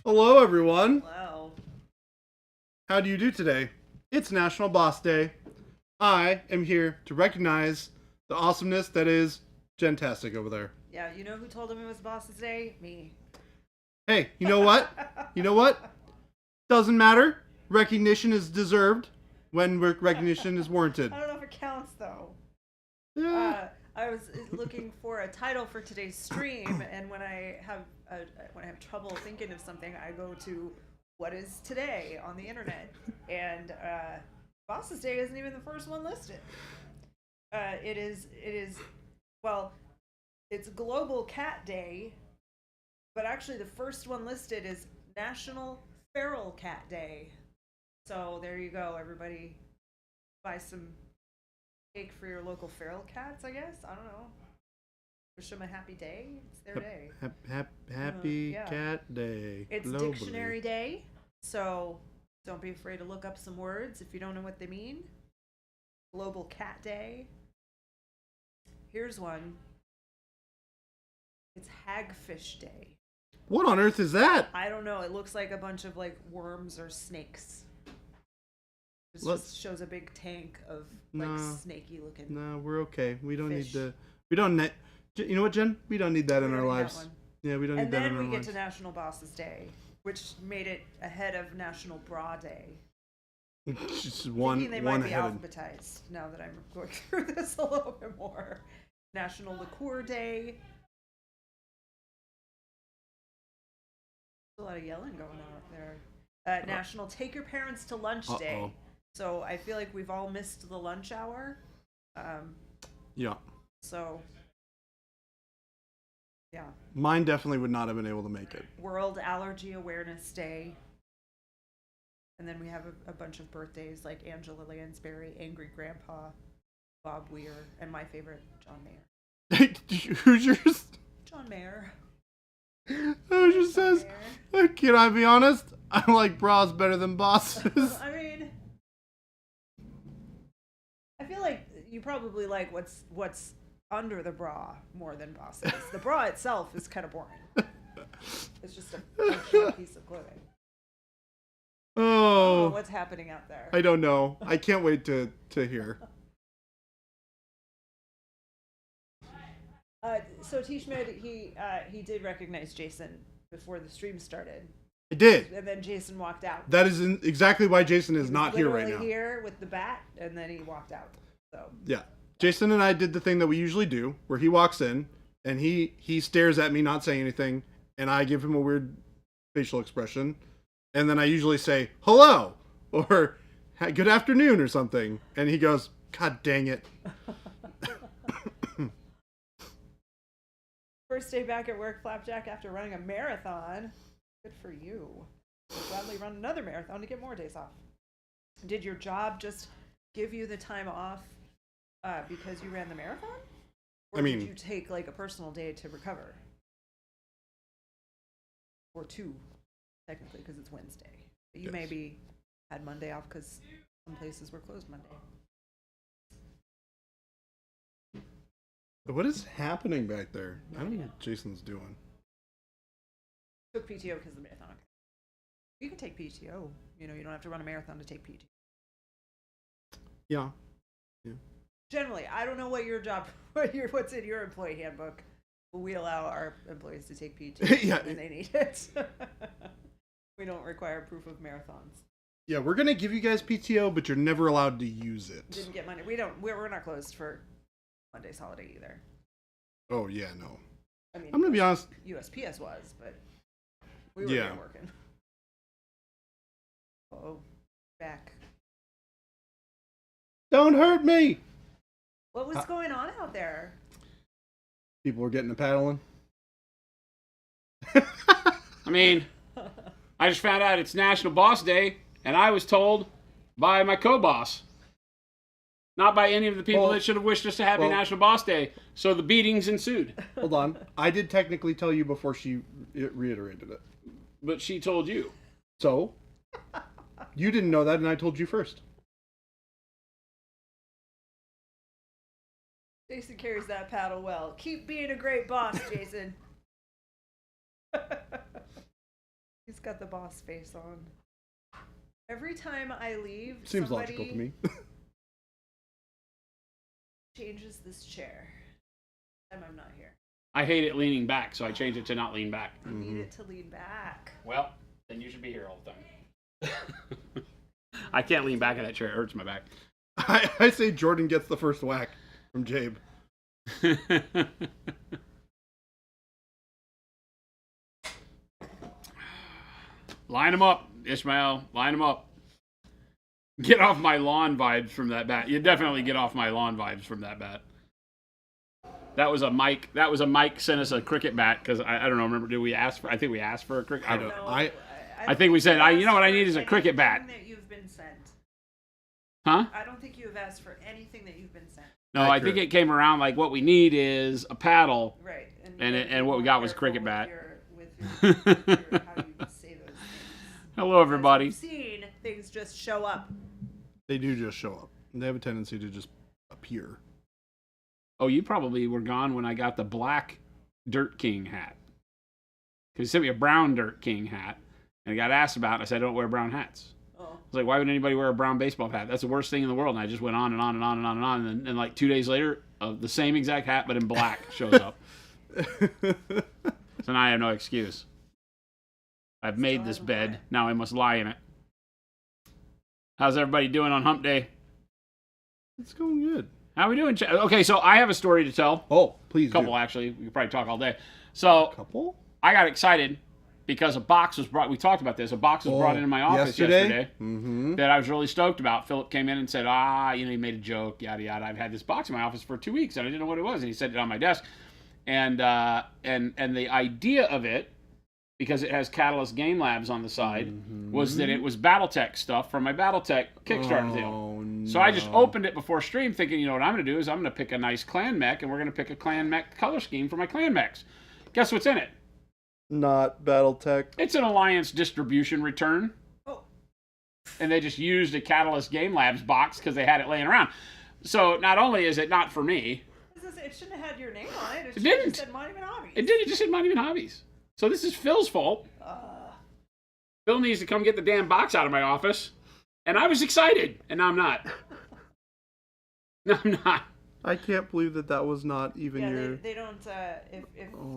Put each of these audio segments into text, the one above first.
Hello, everyone. Hello. How do you do today? It's National Boss Day. I am here to recognize the awesomeness that is Gentastic over there. Yeah, you know who told him it was Boss's Day? Me. Hey, you know what? You know what? Doesn't matter. Recognition is deserved when recognition is warranted. I don't know if it counts though. Yeah. I was looking for a title for today's stream, and when I have trouble thinking of something, I go to what is today on the internet, and Boss's Day isn't even the first one listed. It is well, it's Global Cat Day, but actually the first one listed is National Feral Cat Day. So there you go, everybody. Buy some cake for your local feral cats, I guess. I don't know. Wish them a happy day. It's their day. Happy yeah. Cat Day. It's globally. Dictionary Day, so don't be afraid to look up some words if you don't know what they mean. Global Cat Day. Here's one. It's Hagfish Day. What on earth is that? I don't know. It looks like a bunch of like worms or snakes. This just shows a big tank of like snaky looking. No, we're okay. We don't fish. need to. We don't need. You know what, Jen? We don't need that in our lives. Yeah, we don't need that in our lives. And then we get to National Bosses Day, which made it ahead of National Bra Day. Just one. Thinking they might be alphabetized now that I'm going through this a little bit more. National Liqueur Day. There's a lot of yelling going on up there. National Take Your Parents to Lunch Day. So I feel like we've all missed the lunch hour. Yeah. So, yeah. Mine definitely would not have been able to make it. World Allergy Awareness Day. And then we have a bunch of birthdays like Angela Lansbury, Angry Grandpa, Bob Weir, and my favorite, John Mayer. Who's yours? John Mayer. Who just says, can I be honest? I like bras better than bosses. I mean, I feel like you probably like what's under the bra more than bosses. The bra itself is kind of boring. It's just a piece of clothing. Oh, what's happening out there? I don't know. I can't wait to hear. So T-Schmid, he did recognize Jason before the stream started. I did. And then Jason walked out. That is exactly why Jason is not here right now. Here with the bat, and then he walked out. So yeah, Jason and I did the thing that we usually do, where he walks in and he stares at me, not saying anything, and I give him a weird facial expression, and then I usually say hello or good afternoon or something, and he goes, "God dang it." First day back at work, Flapjack, after running a marathon. Good for you. You'll gladly run another marathon to get more days off. Did your job just give you the time off because you ran the marathon? Or did you take like a personal day to recover? Or two, technically, because it's Wednesday. But you maybe had Monday off because some places were closed Monday. What is happening back there? I don't know what Jason's doing. Took PTO because of the marathon. Okay. You can take PTO. You know, you don't have to run a marathon to take PTO. Yeah. Generally, I don't know what your job, what's in your employee handbook. But we allow our employees to take PTO when they need it. We don't require proof of marathons. Yeah, we're gonna give you guys PTO, but you're never allowed to use it. Didn't get money. We're not closed for Monday's holiday either. Oh yeah, no. I mean, I'm gonna be honest. USPS was, but we were here working. Oh, back. Don't hurt me. What was going on out there? People were getting to paddling. I mean, I just found out it's National Boss Day, and I was told by my co-boss. Not by any of the people that should have wished us a happy National Boss Day. So the beatings ensued. Hold on. I did technically tell you before she reiterated it. But she told you. So? You didn't know that, and I told you first. Jason carries that paddle well. Keep being a great boss, Jason. He's got the boss face on. Every time I leave, Seems somebody logical to me. changes this chair. And I'm not here. I hate it leaning back, so I changed it to not lean back. I need it to lean back. Well, then you should be here all the time. I can't lean back in that chair. It hurts my back. I say Jordan gets the first whack from Jabe. Line them up, Ishmael. Line them up. Get off my lawn vibes from that bat. You definitely get off my lawn vibes from that bat. That was a Mike. That was a Mike sent us a cricket bat because I don't know. Remember? Did we ask for? I think we asked for a cricket. I don't. No, I think we said. You know what I need is a cricket bat. Anything that you've been sent. Huh? I don't think you have asked for anything that you've been sent. No, I think it came around like what we need is a paddle. Right. And what we got was cricket bat. With your, how you say those things. Hello, everybody. As you've seen, things just show up. They do just show up. They have a tendency to just appear. Oh, you probably were gone when I got the black Dirt King hat. Because he sent me a brown Dirt King hat. And I got asked about it. I said, I don't wear brown hats. Oh. I was like, why would anybody wear a brown baseball hat? That's the worst thing in the world. And I just went on and on and on and on and on. And then like 2 days later, the same exact hat, but in black, shows up. So now I have no excuse. I've made this bed. Now I must lie in it. How's everybody doing on hump day? It's going good. How we doing? Okay, so I have a story to tell. Oh, please Couple, actually. We could probably talk all day. So Couple? I got excited because a box was brought. We talked about this. A box was brought into my office yesterday that I was really stoked about. Philip came in and said, he made a joke, yada, yada. I've had this box in my office for 2 weeks, and I didn't know what it was. And he set it on my desk. And the idea of it, because it has Catalyst Game Labs on the side, was that it was Battletech stuff from my Battletech Kickstarter deal. No. So I just opened it before stream thinking, you know what I'm going to do is I'm going to pick a nice clan mech, and we're going to pick a clan mech color scheme for my clan mechs. Guess what's in it? Not Battletech. It's an Alliance distribution return. Oh. And they just used a Catalyst Game Labs box because they had it laying around. So not only is it not for me. It shouldn't have had your name on it. It didn't. It said Monument Hobbies. It did. It just said Monument Hobbies. So this is Phil's fault. Phil needs to come get the damn box out of my office. And I was excited. And now I'm not. No, I'm not. I can't believe that was not even your... They don't, if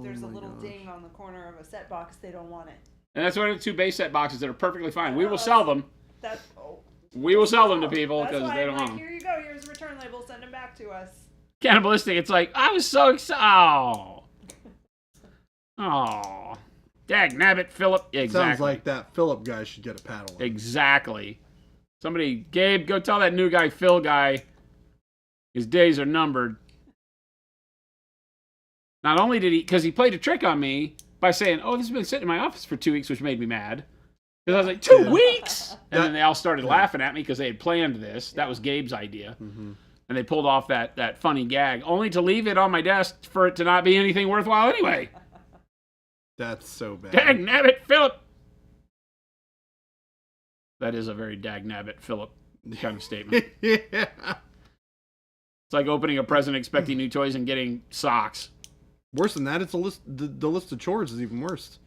there's a little ding on the corner of a set box, they don't want it. And that's one of the 2 base set boxes that are perfectly fine. We will sell them. Oh. We will sell them to people That's because why they I'm don't want like, them. here you go, here's a return label, send them back to us. Cannibalistic, it's like, I was so excited. Oh. Dag nabbit, Philip. Exactly. Sounds like that Philip guy should get a paddle. Exactly. Somebody, Gabe, go tell that new guy, Phil guy, his days are numbered. Not only did he, because he played a trick on me by saying, this has been sitting in my office for 2 weeks, which made me mad. Because I was like, 2 weeks? And then they all started laughing at me because they had planned this. That was Gabe's idea. Mm-hmm. And they pulled off that funny gag, only to leave it on my desk for it to not be anything worthwhile anyway. That's so bad. Dag nabbit, Philip. That is a very dag nabbit, Philip kind of statement. Yeah. It's like opening a present expecting new toys and getting socks. Worse than that, it's a list. The list of chores is even worse.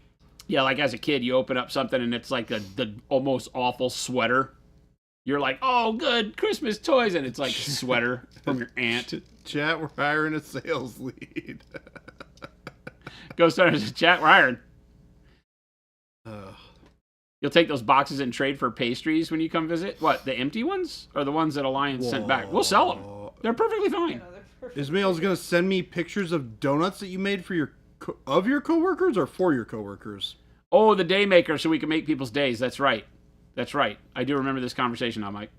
Yeah, like as a kid, you open up something and it's like the almost awful sweater. You're like, oh, good, Christmas toys. And it's like a sweater from your aunt. Chat, we're hiring a sales lead. Go start as a chat, we're hiring. You'll take those boxes and trade for pastries when you come visit? What, the empty ones? Or the ones that Alliance sent back? We'll sell them. They're perfectly fine. Ismail's going to send me pictures of donuts that you made for your coworkers or for your coworkers? Oh, the day maker so we can make people's days. That's right. That's right. I do remember this conversation now, Mike.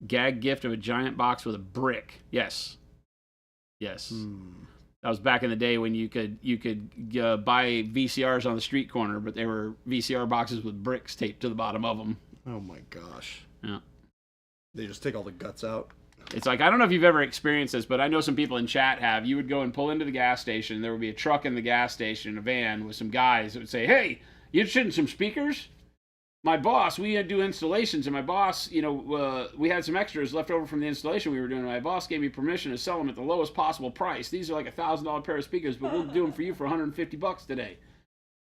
Gag gift of a giant box with a brick. Yes. Yes. That was back in the day when you could buy VCRs on the street corner, but they were VCR boxes with bricks taped to the bottom of them. Oh my gosh. Yeah. They just take all the guts out. It's like, I don't know if you've ever experienced this, but I know some people in chat have. You would go and pull into the gas station. There would be a truck in the gas station, a van with some guys that would say, hey, you interested in some speakers? My boss, we do installations, and my boss, we had some extras left over from the installation we were doing. My boss gave me permission to sell them at the lowest possible price. These are like $1,000 pair of speakers, but we'll do them for you for $150 today.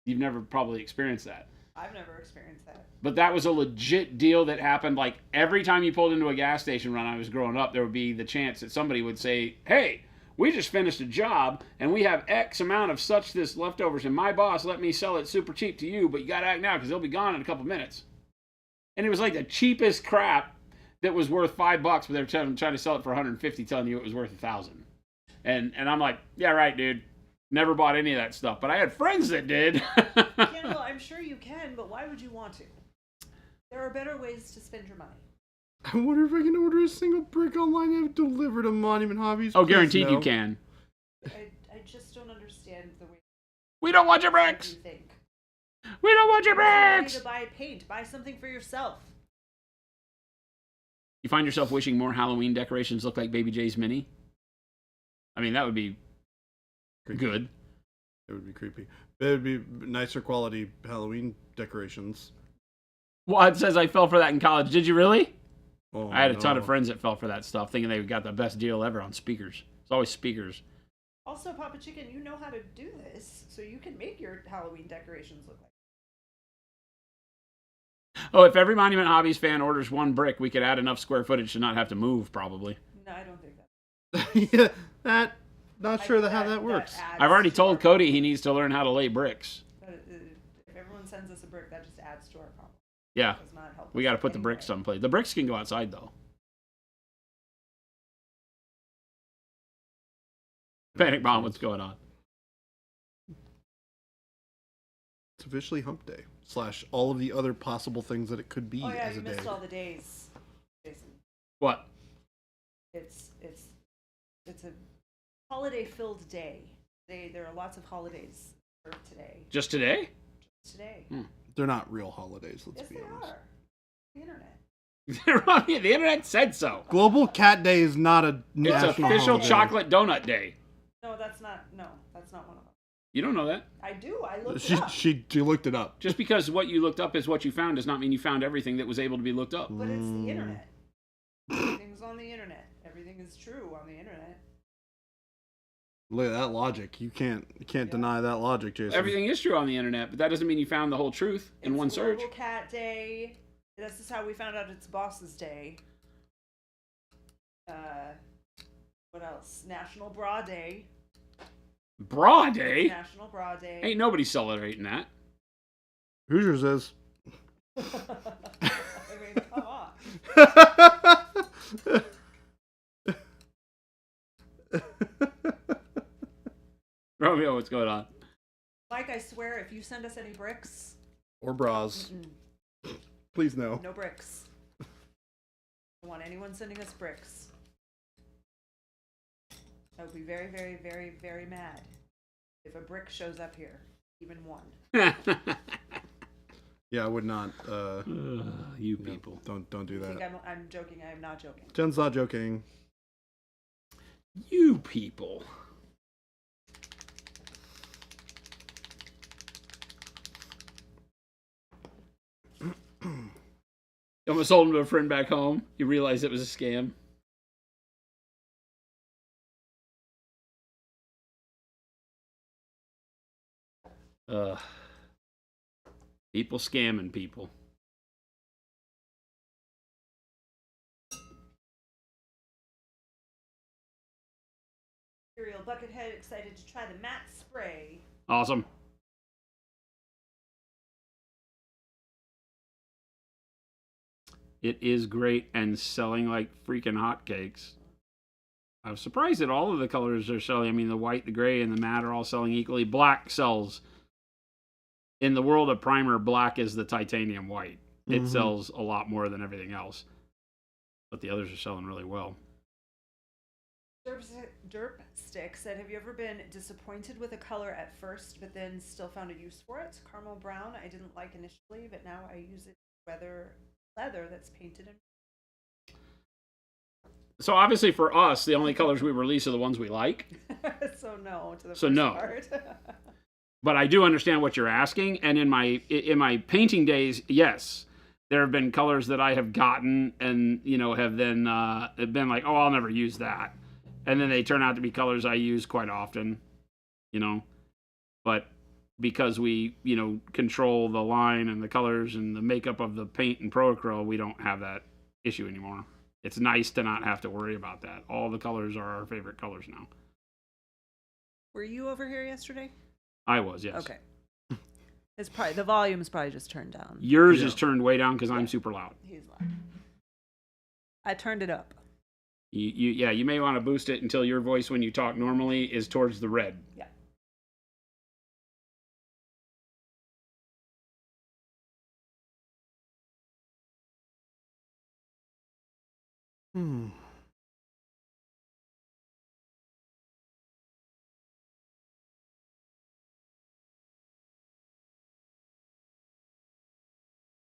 You've never probably experienced that. I've never experienced that. But that was a legit deal that happened. Like, every time you pulled into a gas station when I was growing up, there would be the chance that somebody would say, hey, we just finished a job, and we have X amount of such this leftovers, and my boss let me sell it super cheap to you, but you got to act now because they'll be gone in a couple minutes. And it was like the cheapest crap that was worth $5, but they were trying to sell it for $150, telling you it was worth $1,000. And I'm like, yeah, right, dude. Never bought any of that stuff, but I had friends that did. Campbell, I'm sure you can, but why would you want to? There are better ways to spend your money. I wonder if I can order a single brick online and have it delivered to Monument Hobbies. Oh, Please guaranteed no. you can. I just don't understand the way We don't want your you bricks. think. We don't want your There's no bricks. way to buy paint. Buy something for yourself. You find yourself wishing more Halloween decorations look like Baby J's Mini? I mean, that would be good. It would be creepy. It would be nicer quality Halloween decorations. Well, it says I fell for that in college. Did you really? Oh, I had a ton of friends that fell for that stuff, thinking they got the best deal ever on speakers. It's always speakers. Also, Papa Chicken, you know how to do this, so you can make your Halloween decorations look like. Oh, if every Monument Hobbies fan orders one brick, we could add enough square footage to not have to move, probably. No, I don't think that. Yeah, that. Not I sure think how that works. adds I've already to told our Cody he needs to learn how to lay bricks. if everyone sends us a brick, that just adds to our problem. Yeah, It does not help we us got to put the in any bricks way. someplace. The bricks can go outside, though. Panic Bomb, what's going on? It's officially Hump Day / all of the other possible things that it could be Oh yeah, as you a day. missed all the days, Jason. What? It's a holiday-filled day. There are lots of holidays for today. Just today? Today. They're not real holidays, let's Yes, be they honest. are. The internet. The internet said so. Global Cat Day is not a It's national official holiday. chocolate donut day. No, that's not one of them. You don't know that. I do. I looked She, it up. she looked it up. Just because what you looked up is what you found does not mean you found everything that was able to be looked up. But it's the internet. Everything's on the internet. Everything is true on the internet. Look at that logic. You can't deny that logic, Jason. Everything is true on the internet, but that doesn't mean you found the whole truth in It's one search. Global Cat Day. This is how we found out it's Boss's Day. What else? National Bra Day. Bra Day? National Bra Day. Ain't nobody celebrating that. Hoosiers is. I mean, come on. Romeo, what's going on? Mike, I swear, if you send us any bricks, Or bras. Please no. no bricks. I don't want anyone sending us bricks. I would be very, very, very, very mad if a brick shows up here, even one. Yeah, I would not. You No, people. don't do I think that. I'm joking. I am not joking. Jen's not joking. You people. You almost sold him to a friend back home. You realize it was a scam. People scamming people. Imperial Buckethead excited to try the matte spray. Awesome. It is great and selling like freaking hotcakes. I was surprised that all of the colors are selling. I mean, the white, the gray, and the matte are all selling equally. Black sells. In the world of primer, black is the titanium white. It Mhm. sells a lot more than everything else. But the others are selling really well. Derp Stick said, have you ever been disappointed with a color at first, but then still found a use for it? Caramel brown, I didn't like initially, but now I use it leather that's painted in. So obviously for us, the only colors we release are the ones we like. So no to the So first no. part. But I do understand what you're asking, and in my painting days, yes, there have been colors that I have gotten and have then been like, oh, I'll never use that, and then they turn out to be colors I use quite often, But because we, control the line and the colors and the makeup of the paint and Pro-Acryl, we don't have that issue anymore. It's nice to not have to worry about that. All the colors are our favorite colors now. Were you over here yesterday? I was, yes. Okay. It's probably the volume's probably just turned down. Yours is turned way down because I'm super loud. He's loud. I turned it up. You may want to boost it until your voice, when you talk normally, is towards the red. Yeah.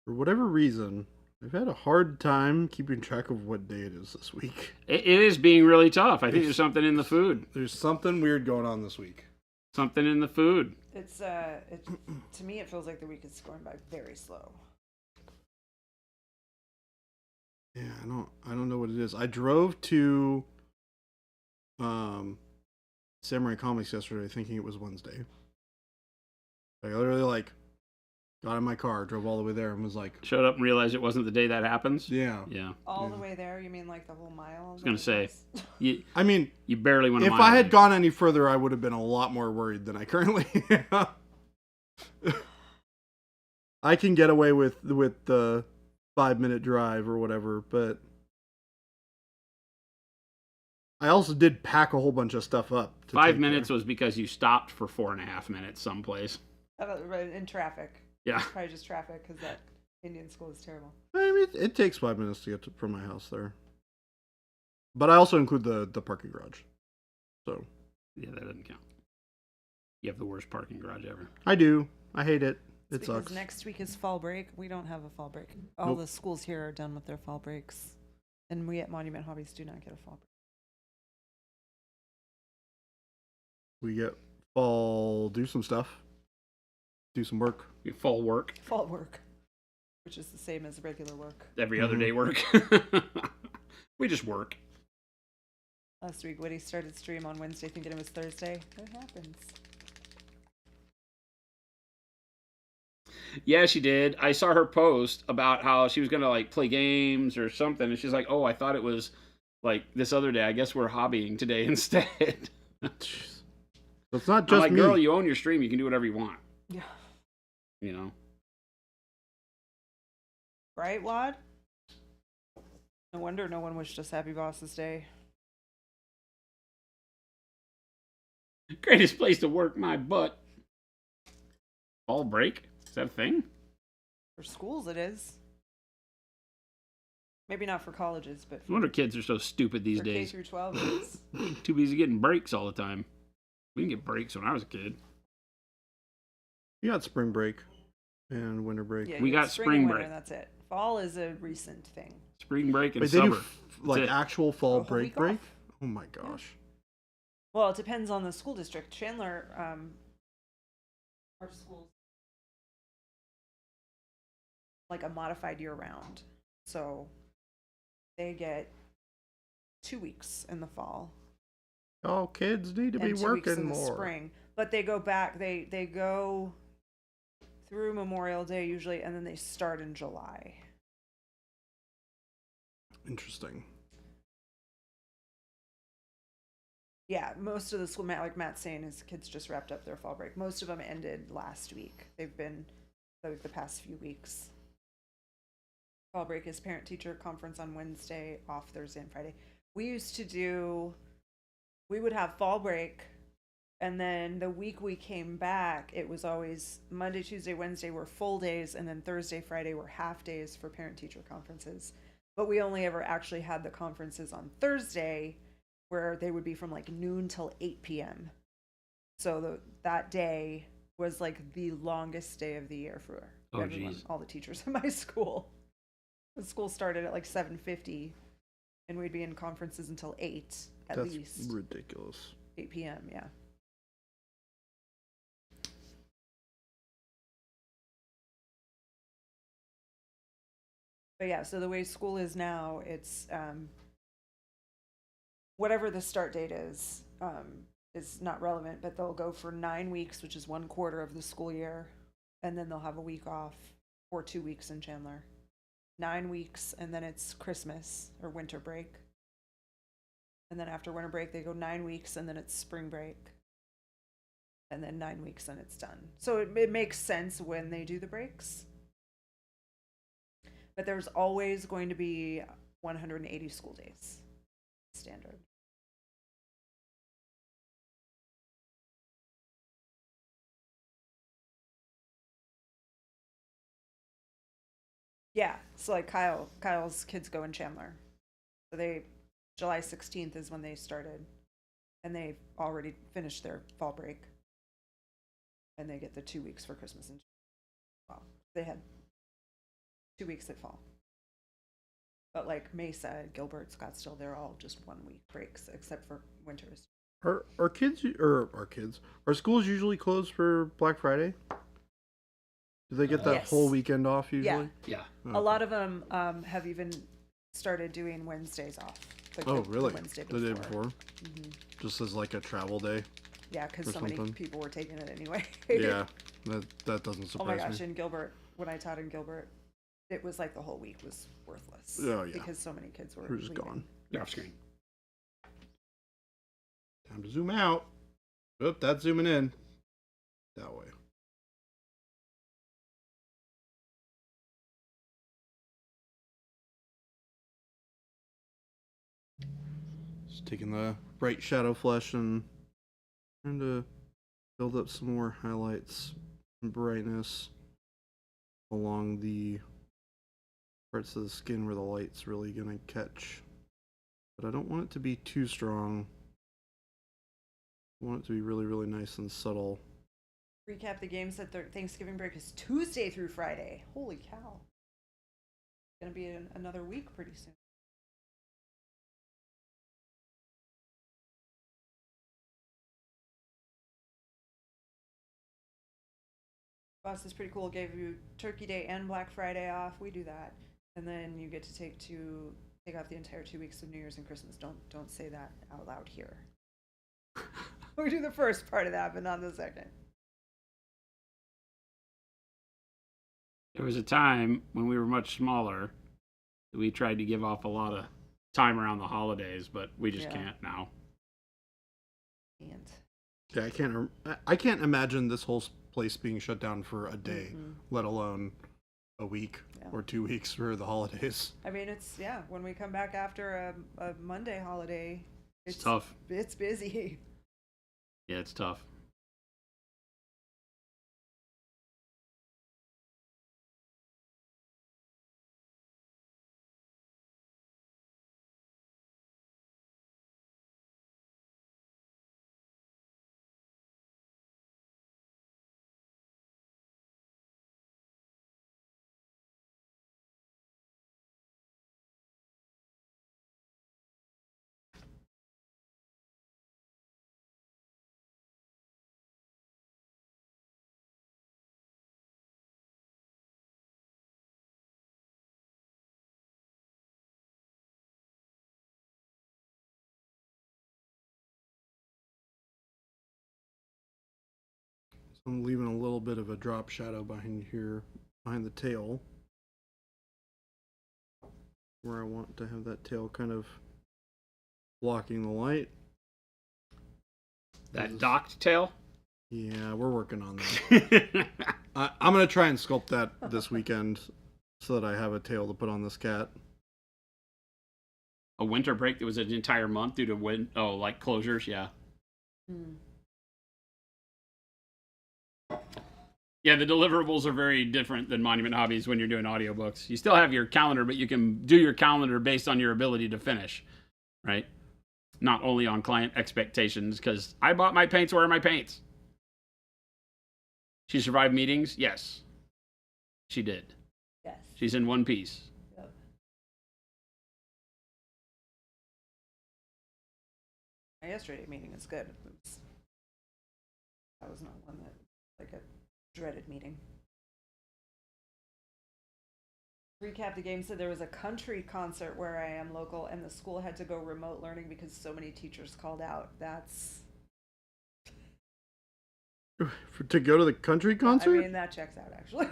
For whatever reason, I've had a hard time keeping track of what day it is this week. It is being really tough. I think there's something in the food. There's something weird going on this week. Something in the food. It's to me it feels like the week is going by very slow. Yeah, I don't know what it is. I drove to Samurai Comics yesterday thinking it was Wednesday. I literally got in my car, drove all the way there, and was like, Showed up and realized it wasn't the day that happens. yeah. All the way there? You mean like the whole mile? I was gonna say, you barely went a if mile. I had gone any further, I would have been a lot more worried than I currently am. I can get away with the 5-minute drive or whatever, but I also did pack a whole bunch of stuff up. 5 minutes was because you stopped for 4.5 minutes someplace. In traffic. Yeah. Probably just traffic because that Indian school is terrible. I mean, it takes 5 minutes to get from my house there. But I also include the parking garage. So. Yeah, that doesn't count. You have the worst parking garage ever. I do. I hate it. It Because sucks. next week is fall break. We don't have a fall break. All the schools here are done with their fall breaks. And we at Monument Hobbies do not get a fall break. We get fall, do some stuff. Do some work. You fall work. Fall work. Which is the same as regular work. Every other day work. We just work. Last week, Woody started stream on Wednesday thinking it was Thursday. It happens. Yeah, she did. I saw her post about how she was going to play games or something. And she's like, oh, I thought it was this other day. I guess we're hobbying today instead. It's not just I'm like, me. girl, you own your stream. You can do whatever you want. Yeah. Right, Wad? No wonder no one wished us Happy Bosses Day. Greatest place to work my butt. Fall break? Is that a thing? For schools, it is. Maybe not for colleges, but No wonder kids are so stupid these for days. K through 12, it is. Too busy getting breaks all the time. We didn't get breaks when I was a kid. You got spring break and winter break. Yeah, We you get got spring spring and winter, break. That's it. Fall is a recent thing. Spring break and Wait, they summer. do it. actual fall A whole break week break? off. Oh my gosh. Well, it depends on the school district. Chandler, our schools like a modified year round. So they get 2 weeks in the fall. Oh, kids need to be and 2 weeks working in the more. spring. But they go back, they go through Memorial Day usually, and then they start in July. Interesting. Yeah, most of the school, like Matt's saying, his kids just wrapped up their fall break. Most of them ended last week. They've been the past few weeks. Fall break is parent-teacher conference on Wednesday, off Thursday and Friday. We would have fall break, and then the week we came back, it was always Monday, Tuesday, Wednesday were full days, and then Thursday, Friday were half days for parent-teacher conferences. But we only ever actually had the conferences on Thursday, where they would be from noon till 8 p.m. So that day was the longest day of the year for everyone, all the teachers in my school. The school started at 7:50, and we'd be in conferences until 8 at That's least. ridiculous. 8 p.m. Yeah. But yeah, so the way school is now, it's whatever the start date is, is not relevant, but they'll go for 9 weeks, which is 1/4 of the school year, and then they'll have a week off or 2 weeks in Chandler. 9 weeks, and then it's Christmas or winter break. And then after winter break, they go 9 weeks, and then it's spring break. And then 9 weeks, and it's done. So it makes sense when they do the breaks. But there's always going to be 180 school days standard. Yeah, so like Kyle's kids go in Chandler. So July 16th is when they started, and they've already finished their fall break. And they get the 2 weeks for Christmas and well, they had 2 weeks at fall. But like Mesa, Gilbert, Scottsdale, they're all just 1 week breaks, except for winters. Are schools usually closed for Black Friday? Do they get that Yes. whole weekend off usually? Yeah. Okay. A lot of them have even started doing Wednesdays off. Like Oh, the really? Wednesday The day before? hmm Just as like a travel day? Yeah, because Or so many something. people were taking it anyway. Yeah, that doesn't Oh my surprise gosh, me. in Gilbert, when I taught in Gilbert, it was like the whole week was worthless. Oh, yeah. Because so many kids were We're just leaving. gone. You're off screen. Time to zoom out. Oop, that's zooming in. That way. Just taking the bright shadow flesh and trying to build up some more highlights and brightness along the parts of the skin where the light's really gonna catch. But I don't want it to be too strong. I want it to be really, really nice and subtle. Recap the games that their Thanksgiving break is Tuesday through Friday. Holy cow. It's going to be another week pretty soon. Boss is pretty cool. Gave you Turkey Day and Black Friday off. We do that. And then you get to take off the entire 2 weeks of New Year's and Christmas. Don't say that out loud here. We do the first part of that, but not the second. There was a time when we were much smaller that we tried to give off a lot of time around the holidays, but we just Yeah. can't now. And Yeah, I can't imagine this whole place being shut down for a day, let alone a week Yeah. or 2 weeks for the holidays. I mean, it's when we come back after a Monday holiday, It's tough. It's busy. Yeah, it's tough. So I'm leaving a little bit of a drop shadow behind here, behind the tail, where I want to have that tail kind of blocking the light. That docked tail? Yeah, we're working on that. I'm going to try and sculpt that this weekend so that I have a tail to put on this cat. A winter break that was an entire month due to like closures, yeah. Yeah, the deliverables are very different than Monument Hobbies when you're doing audiobooks. You still have your calendar, but you can do your calendar based on your ability to finish, right? Not only on client expectations, because I bought my paints, where are my paints? She survived meetings? Yes. She did. Yes. She's in one piece. Yep. My yesterday meeting is good. That was not one that like a dreaded meeting. Recap the game. So there was a country concert where I am local, and the school had to go remote learning because so many teachers called out. That's To go to the country concert? I mean, that checks out, actually.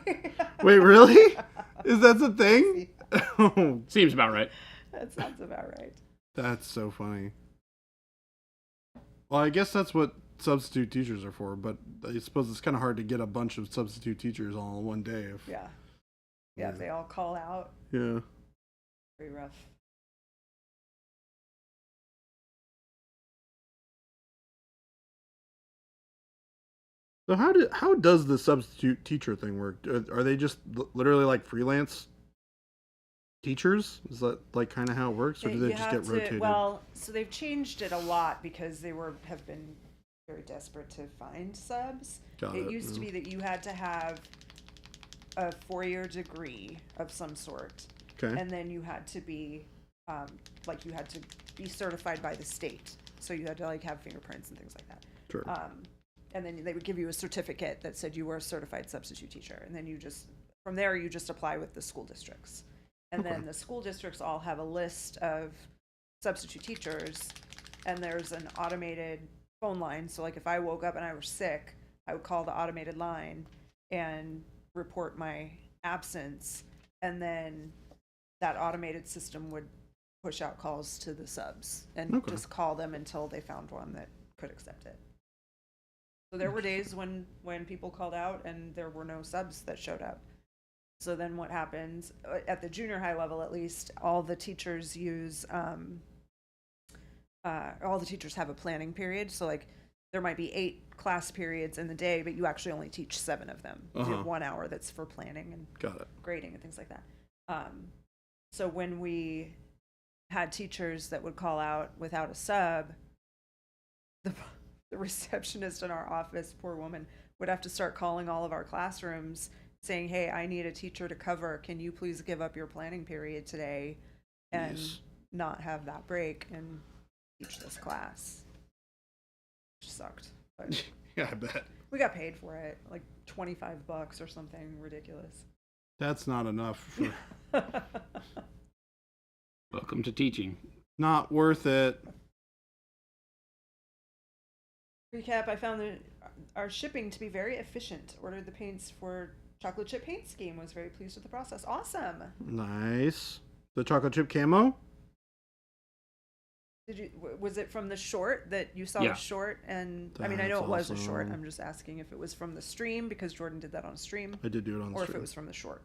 Wait, really? Is that the thing? Oh, Seems about right. That sounds about right. that's so funny. Well, I guess that's what substitute teachers are for, but I suppose it's kind of hard to get a bunch of substitute teachers all in one day. Yeah. Yeah, if they all call out, Yeah. very rough. So how does the substitute teacher thing work? Are they just literally like freelance teachers? Is that like kind of how it works, or do they You just have get to- rotated? Well, so they've changed it a lot because they have been very desperate to find subs. Got It it, used to yeah. be that you had to have a 4-year degree of some sort, Okay. and then you had to be you had to be certified by the state. So you had to like have fingerprints and things like that. Sure. And then they would give you a certificate that said you were a certified substitute teacher, and then from there you just apply with the school districts, and then the school districts all have a list of substitute teachers, and there's an automated phone line. So like if I woke up and I were sick, I would call the automated line and report my absence, and then that automated system would push out calls to the subs and just call them until they found one that could accept it. So there were days when people called out and there were no subs that showed up. So then what happens at the junior high level, at least, all the teachers have a planning period. So like there might be 8 class periods in the day, but you actually only teach 7 of them. You have 1 hour that's for planning and Got it. grading and things like that. So when we had teachers that would call out without a sub, the receptionist in our office, poor woman, would have to start calling all of our classrooms saying, hey, I need a teacher to cover. Can you please give up your planning period today and not have that break and teach this class? Which sucked. But Yeah, I bet. we got paid for it, like $25 or something ridiculous. That's not enough. For, Welcome to teaching. not worth it. Recap, I found our shipping to be very efficient. Ordered the paints for chocolate chip paint scheme. Was very pleased with the process. Awesome. Nice. The chocolate chip camo? Was it from the short that you saw Yeah. the short? And I mean, I know That's it was a short. awesome. I'm just asking if it was from the stream because Jordan did that on a stream, I did do it on the or if stream. it was from the short.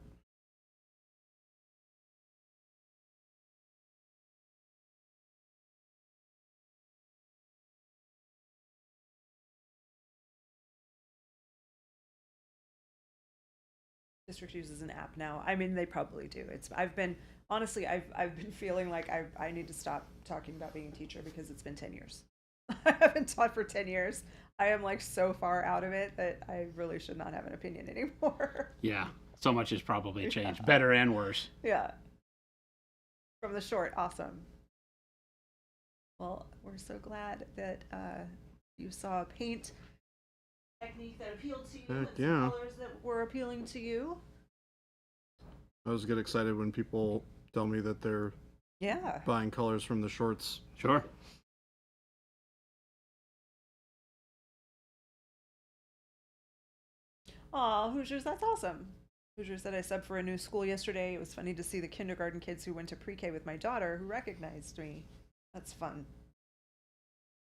District uses an app now. I mean, they probably do. I've been feeling like I need to stop talking about being a teacher because it's been 10 years. I haven't taught for 10 years. I am like so far out of it that I really should not have an opinion anymore. Yeah, so much has probably changed, better and worse. Yeah. From the short, awesome. Well, we're so glad that you saw a paint technique that appealed to you, and some yeah. colors that were appealing to you. I always get excited when people tell me that they're Yeah. buying colors from the shorts. Sure. Aw, Hoosiers, that's awesome. Hoosiers said I subbed for a new school yesterday. It was funny to see the kindergarten kids who went to pre-K with my daughter who recognized me. That's fun.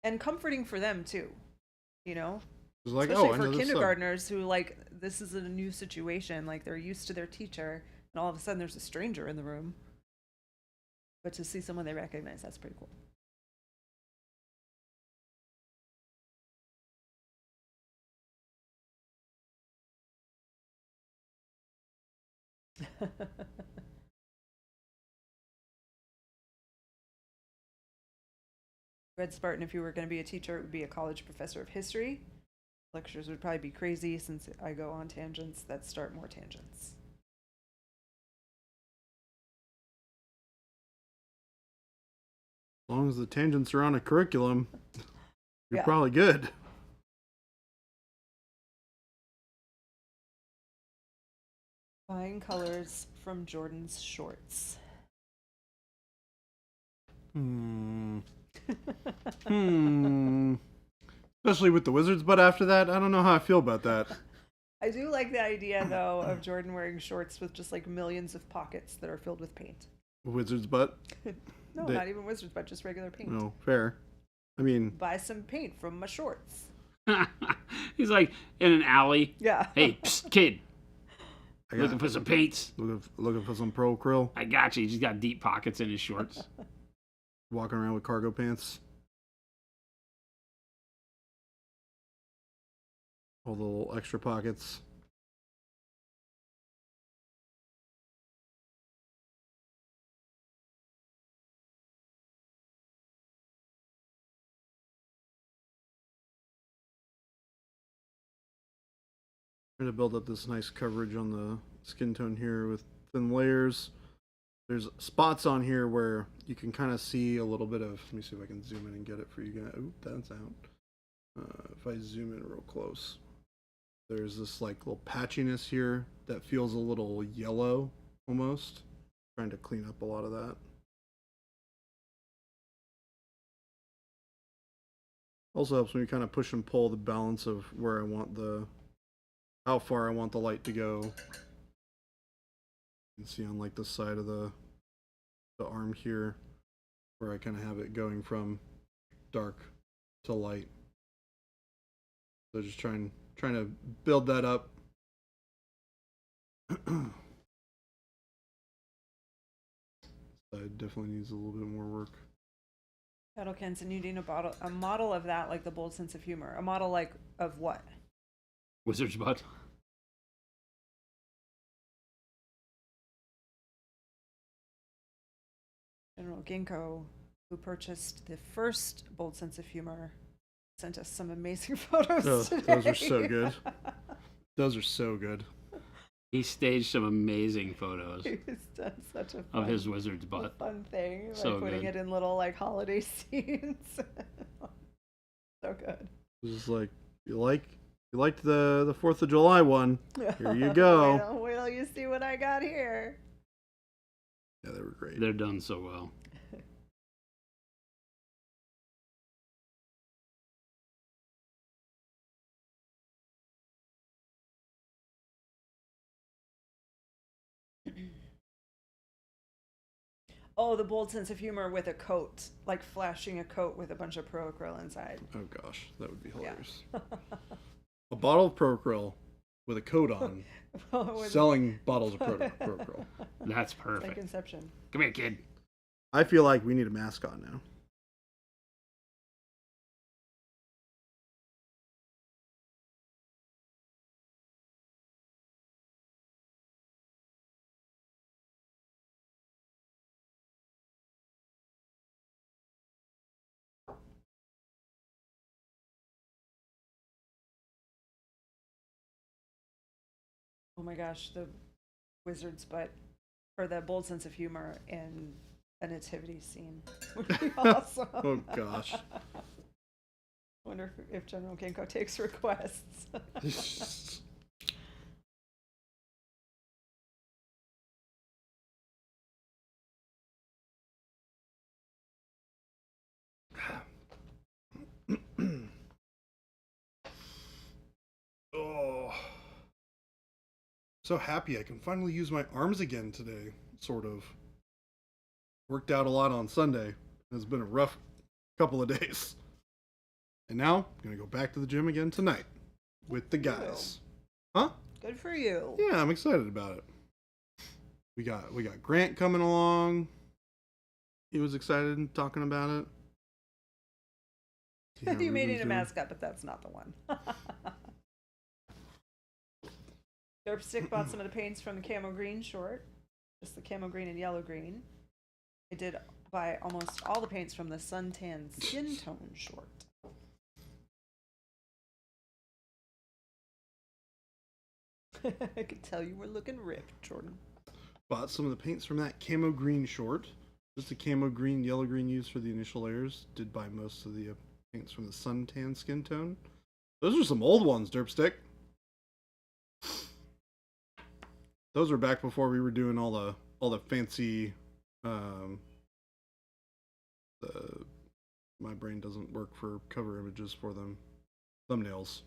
And comforting for them too, you know? It's like, Especially oh, for another sub. kindergartners who like, this is a new situation. Like they're used to their teacher and all of a sudden there's a stranger in the room. But to see someone they recognize, that's pretty cool. Red Spartan, if you were going to be a teacher, it would be a college professor of history. Lectures would probably be crazy since I go on tangents that start more tangents. As long as the tangents are on a curriculum, you're Yeah. probably good. Buying colors from Jordan's shorts. Hmm. Especially with the Wizards, but after that, I don't know how I feel about that. I do like the idea, though, of Jordan wearing shorts with just like millions of pockets that are filled with paint. Wizards butt? No, not even Wizards, but just regular paint. No, fair. I mean, Buy some paint from my shorts. He's like in an alley. Yeah. Hey, psst, kid. I Looking for some paints? looking for some pro krill. I got you. He's just got deep pockets in his shorts. Walking around with cargo pants. All the little extra pockets. Trying to build up this nice coverage on the skin tone here with thin layers. There's spots on here where you can kind of see a little bit of. Let me see if I can zoom in and get it for you guys. Oop, that's out. If I zoom in real close, there's this like little patchiness here that feels a little yellow almost. Trying to clean up a lot of that. Also helps me kind of push and pull the balance of where I want how far I want the light to go. You can see on like the side of the arm here where I kind of have it going from dark to light. So just trying to build that up. Side definitely needs a little bit more work. Battle Kenson, you need a model of that, like the bold sense of humor. A model like of what? Wizard's butt. General Ginkgo, who purchased the first Bold Sense of Humor, sent us some amazing photos today. Those are so good. Those are so good. He staged some amazing photos He's done such a of his wizard's butt. fun thing, like So putting good. it in little like holiday scenes. So good. This is like you liked the 4th of July one. Here you go. Wait till you see what I got here. Yeah, they were great. They're done so well. Oh, the bold sense of humor with a coat, like flashing a coat with a bunch of Pro-Acryl inside. Oh gosh, that would be hilarious. A bottle of Procryl with a coat on, selling bottles of Procryl. That's Like perfect. Inception. Come here, kid. I feel like we need a mascot now. Oh my gosh, the wizard's butt, or the bold sense of humor in a nativity scene would be awesome. Oh gosh. Wonder if General Ginkgo takes requests. Oh. So happy I can finally use my arms again today, sort of. Worked out a lot on Sunday. It's been a rough couple of days. And now, I'm going to go back to the gym again tonight with the guys. Huh? Good for you. Yeah, I'm excited about it. We got Grant coming along. He was excited and talking about it. See how You made Ruben's it a doing. mascot, but that's not the one. Derpstick bought some of the paints from the camo green short, just the camo green and yellow green. I did buy almost all the paints from the suntan skin tone short. I could tell you were looking ripped, Jordan. Bought some of the paints from that camo green short. Just the camo green, yellow green used for the initial layers. Did buy most of the paints from the suntan skin tone. Those are some old ones, Derpstick. Those were back before we were doing all the fancy. My brain doesn't work for cover images for them. thumbnails.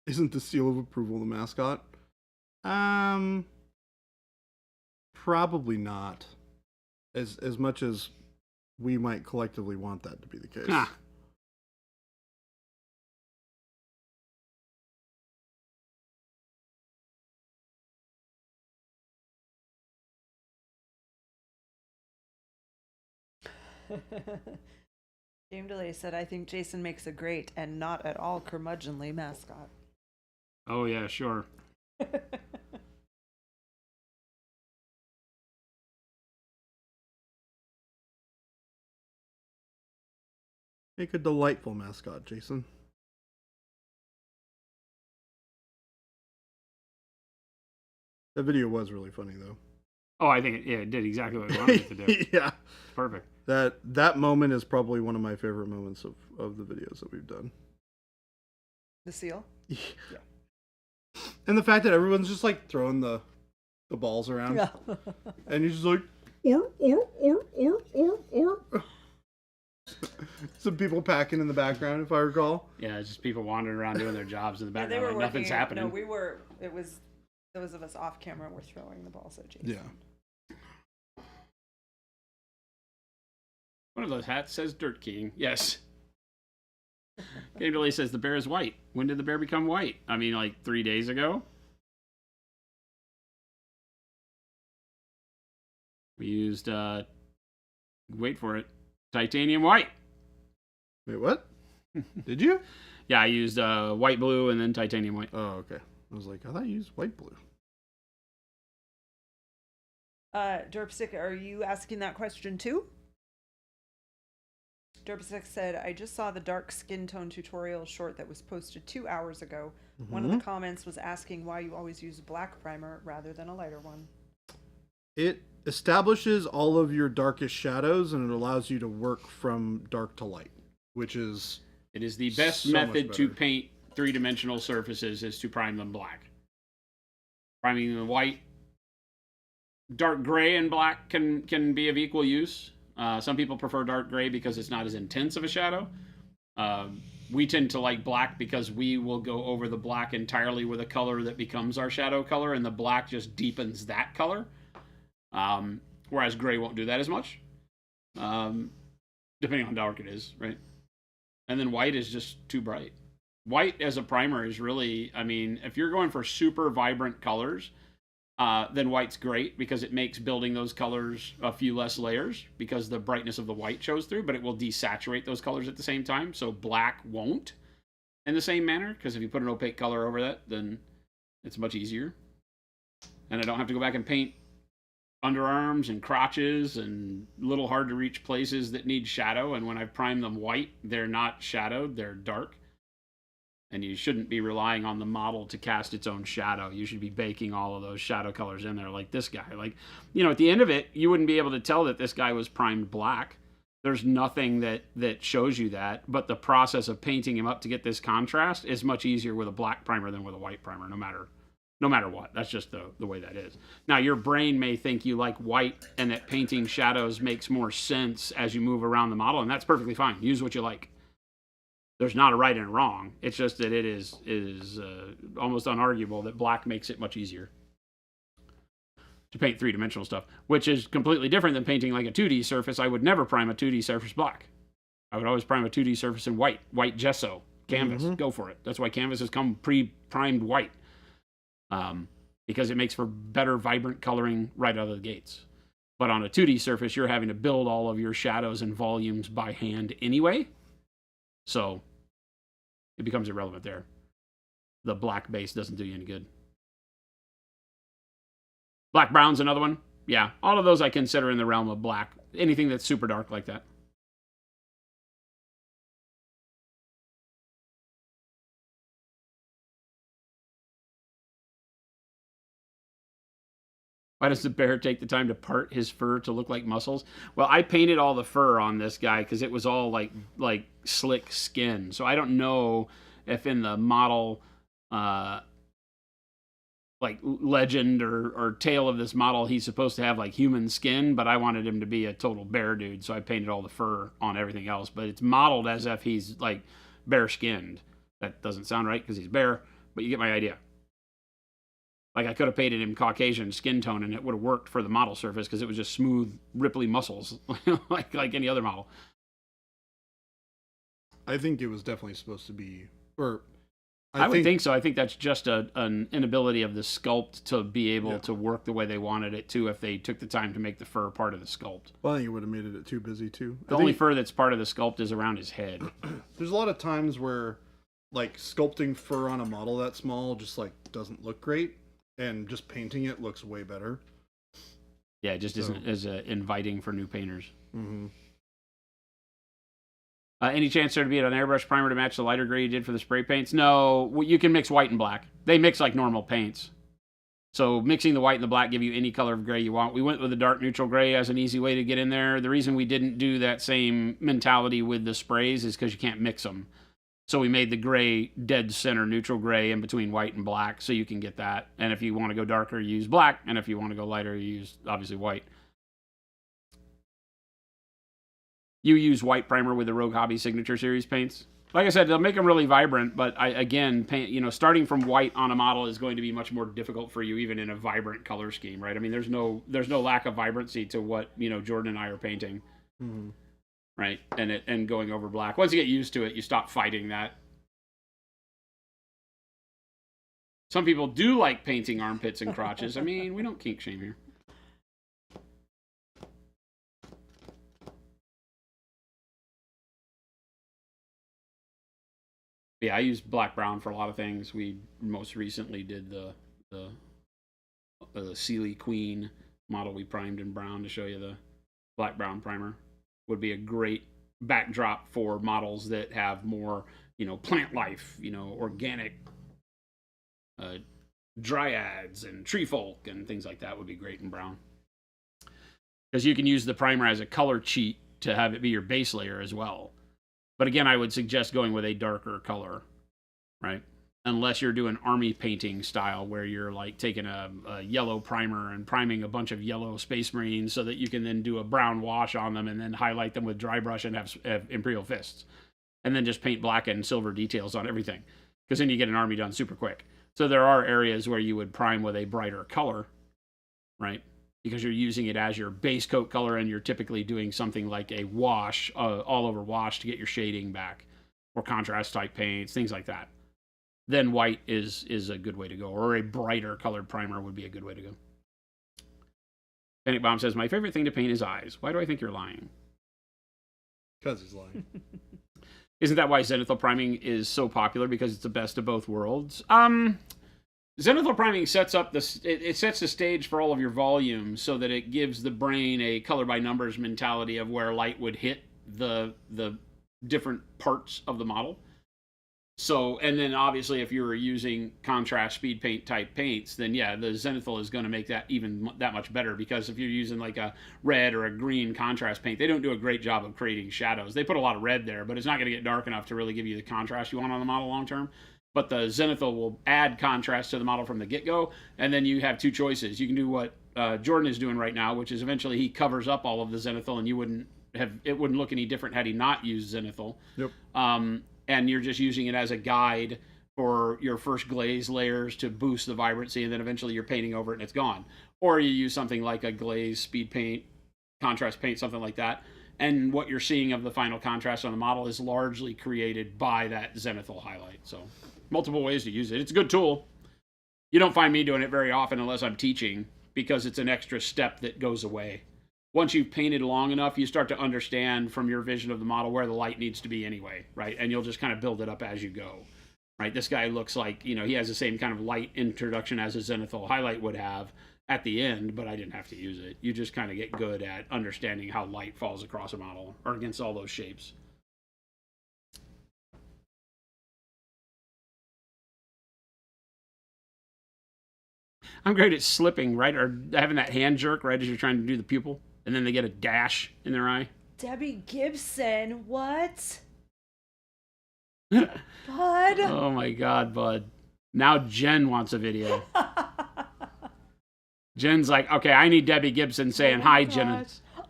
Isn't the seal of approval the mascot? Probably not. As much as we might collectively want that to be the case. Huh. Game Delay said, I think Jason makes a great and not at all curmudgeonly mascot. Oh, yeah, sure. Make a delightful mascot, Jason. That video was really funny, though. Oh, I think it did exactly what we wanted it to do. Yeah. Perfect. That moment is probably one of my favorite moments of the videos that we've done. The seal? Yeah. And the fact that everyone's just like throwing the balls around. Yeah. And he's just like, or. Some people packing in the background, if I recall. Yeah, it's just people wandering around doing their jobs in the Yeah, they background. were Like nothing's working, happening. No, it was those of us off camera were throwing the balls at Jason. Yeah. One of those hats says Dirt King. Yes. Game Delay says the bear is white. When did the bear become white? I mean, like 3 days ago? We used, wait for it, titanium white. Wait, what? Did you? Yeah, I used white blue and then titanium white. Oh, okay. I was like, I thought you used white blue. Derpstick, are you asking that question too? Derpstick said, I just saw the dark skin tone tutorial short that was posted 2 hours ago. Mm-hmm. One of the comments was asking why you always use a black primer rather than a lighter one. It establishes all of your darkest shadows and it allows you to work from dark to light, which is... It is the best so method to better. paint three-dimensional surfaces is to prime them black. Priming them white. Dark gray and black can be of equal use. Some people prefer dark gray because it's not as intense of a shadow. We tend to like black because we will go over the black entirely with a color that becomes our shadow color, and the black just deepens that color. Whereas gray won't do that as much, depending on how dark it is, right? And then white is just too bright. White as a primer is really, I mean, if you're going for super vibrant colors, then white's great because it makes building those colors a few less layers because the brightness of the white shows through, but it will desaturate those colors at the same time. So black won't in the same manner, because if you put an opaque color over that, then it's much easier. And I don't have to go back and paint underarms and crotches and little hard to reach places that need shadow. And when I prime them white, they're not shadowed, they're dark. And you shouldn't be relying on the model to cast its own shadow. You should be baking all of those shadow colors in there like this guy. Like, you know, at the end of it, you wouldn't be able to tell that this guy was primed black. There's nothing that shows you that. But the process of painting him up to get this contrast is much easier with a black primer than with a white primer, no matter what. That's just the way that is. Now, your brain may think you like white and that painting shadows makes more sense as you move around the model, and that's perfectly fine. Use what you like. There's not a right and a wrong. It's just that it is almost unarguable that black makes it much easier to paint three-dimensional stuff, which is completely different than painting like a 2D surface. I would never prime a 2D surface black. I would always prime a 2D surface in white gesso, canvas. Mm-hmm. Go for it. That's why canvases come pre-primed white, because it makes for better vibrant coloring right out of the gates. But on a 2D surface, you're having to build all of your shadows and volumes by hand anyway. So it becomes irrelevant there. The black base doesn't do you any good. Black brown's another one. Yeah, all of those I consider in the realm of black. Anything that's super dark like that. Why does the bear take the time to part his fur to look like muscles? Well, I painted all the fur on this guy because it was all like slick skin. So I don't know if in the model, like legend or tale of this model, he's supposed to have like human skin, but I wanted him to be a total bear dude, so I painted all the fur on everything else. But it's modeled as if he's like bear skinned. That doesn't sound right because he's bear, but you get my idea. Like I could have painted him Caucasian skin tone and it would have worked for the model surface because it was just smooth, ripply muscles, like any other model. I think it was definitely supposed to be, or I would think so. I think that's just an inability of the sculpt to be able to work the way they wanted it to if they took the time to make the fur part of the sculpt. Well, I think it would have made it too busy too. The only fur that's part of the sculpt is around his head. There's a lot of times where like sculpting fur on a model that small just like doesn't look great, and just painting it looks way better. Yeah, it just isn't as inviting for new painters. Mm-hmm. Any chance there to be an airbrush primer to match the lighter gray you did for the spray paints? No, you can mix white and black. They mix like normal paints. So mixing the white and the black give you any color of gray you want. We went with the dark neutral gray as an easy way to get in there. The reason we didn't do that same mentality with the sprays is because you can't mix them. So we made the gray dead center neutral gray in between white and black so you can get that. And if you want to go darker, you use black. And if you want to go lighter, you use obviously white. You use white primer with the Rogue Hobby Signature Series paints. Like I said, they'll make them really vibrant, but starting from white on a model is going to be much more difficult for you, even in a vibrant color scheme, right? I mean, there's no lack of vibrancy to what Jordan and I are painting, right? And going over black. Once you get used to it, you stop fighting that. Some people do like painting armpits and crotches. I mean, we don't kink shame here. Yeah, I use black brown for a lot of things. We most recently did the Sealy Queen model we primed in brown to show you the black brown primer. Would be a great backdrop for models that have more, plant life, organic dryads and tree folk and things like that would be great in brown. Because you can use the primer as a color cheat to have it be your base layer as well. But again, I would suggest going with a darker color, right? Unless you're doing army painting style where you're like taking a yellow primer and priming a bunch of yellow Space Marines so that you can then do a brown wash on them and then highlight them with dry brush and have Imperial fists. And then just paint black and silver details on everything. Because then you get an army done super quick. So there are areas where you would prime with a brighter color, right? Because you're using it as your base coat color and you're typically doing something like a wash, all over wash to get your shading back, or contrast type paints, things like that. Then white is a good way to go, or a brighter colored primer would be a good way to go. Panic Bomb says, my favorite thing to paint is eyes. Why do I think you're lying? Because he's lying. Isn't that why zenithal priming is so popular? Because it's the best of both worlds? Zenithal priming sets up it sets the stage for all of your volumes so that it gives the brain a color by numbers mentality of where light would hit the different parts of the model. So, and then obviously if you're using contrast speed paint type paints, then yeah, the zenithal is going to make that even that much better, because if you're using like a red or a green contrast paint, they don't do a great job of creating shadows. They put a lot of red there, but it's not going to get dark enough to really give you the contrast you want on the model long term. But the zenithal will add contrast to the model from the get-go, and then you have two choices. You can do what Jordan is doing right now, which is eventually he covers up all of the zenithal, and it wouldn't look any different had he not used zenithal. Yep. And you're just using it as a guide for your first glaze layers to boost the vibrancy, and then eventually you're painting over it and it's gone. Or you use something like a glaze, speed paint, contrast paint, something like that. And what you're seeing of the final contrast on the model is largely created by that zenithal highlight. So multiple ways to use it. It's a good tool. You don't find me doing it very often unless I'm teaching, because it's an extra step that goes away. Once you've painted long enough, you start to understand from your vision of the model where the light needs to be anyway, right? And you'll just kind of build it up as you go, right? This guy looks like, he has the same kind of light introduction as a zenithal highlight would have at the end, but I didn't have to use it. You just kind of get good at understanding how light falls across a model or against all those shapes. I'm great at slipping, right? Or having that hand jerk right as you're trying to do the pupil. And then they get a dash in their eye. Debbie Gibson, what? Bud? Oh my God, Bud. Now Jen wants a video. Jen's like, okay, I need Debbie Gibson saying hi, Jen.